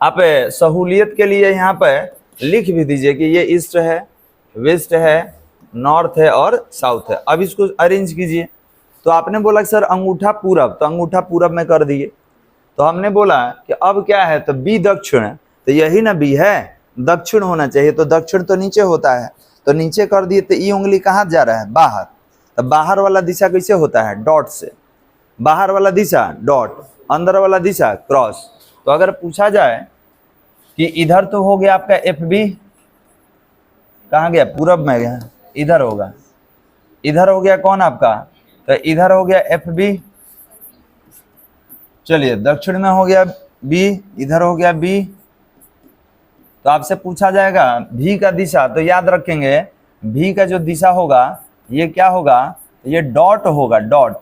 आप सहूलियत के लिए यहाँ पे लिख भी दीजिए कि ये ईस्ट है, वेस्ट है, नॉर्थ है और साउथ है। अब इसको अरेंज कीजिए। तो आपने बोला कि सर अंगूठा पूरब, तो अंगूठा पूरब में कर दिए। तो हमने बोला कि अब क्या है, तो बी दक्षिण है, तो यही ना बी है, दक्षिण होना चाहिए, तो दक्षिण तो नीचे होता है, तो नीचे कर दिए। तो ई उंगली कहाँ जा रहा है, बाहर। तो बाहर वाला दिशा कैसे होता है, डॉट से। बाहर वाला दिशा डॉट, अंदर वाला दिशा क्रॉस। तो अगर पूछा जाए कि इधर तो हो गया आपका एफ बी, कहाँ गया, पूरब में गया, इधर होगा। इधर हो गया कौन आपका, तो इधर हो गया एफ बी। चलिए दक्षिण में हो गया बी, इधर हो गया बी। तो आपसे पूछा जाएगा भी का दिशा, तो याद रखेंगे भी का जो दिशा होगा ये क्या होगा, ये डॉट होगा, डॉट।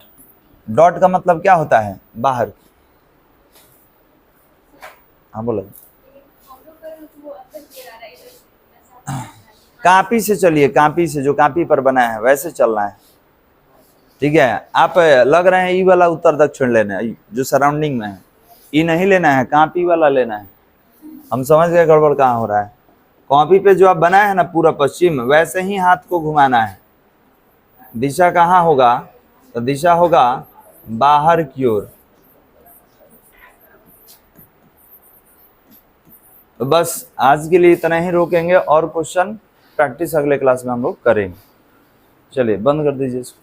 डॉट का मतलब क्या होता है, बाहर। हाँ बोलो। कापी से चलिए, कापी से, जो कापी पर बना है वैसे चलना है। ठीक है, आप लग रहे हैं ई वाला उत्तर दक्षिण लेना है, जो सराउंडिंग में है, ई नहीं लेना है, कापी वाला लेना है। हम समझ गए गड़बड़ कहाँ हो रहा है। कॉपी पे जो आप बनाए हैं ना पूरा पश्चिम, वैसे ही हाथ को घुमाना है। दिशा कहाँ होगा, तो दिशा होगा बाहर की ओर। तो बस आज के लिए इतना ही रोकेंगे, और क्वेश्चन प्रैक्टिस अगले क्लास में हम लोग करेंगे। चलिए बंद कर दीजिए इसको।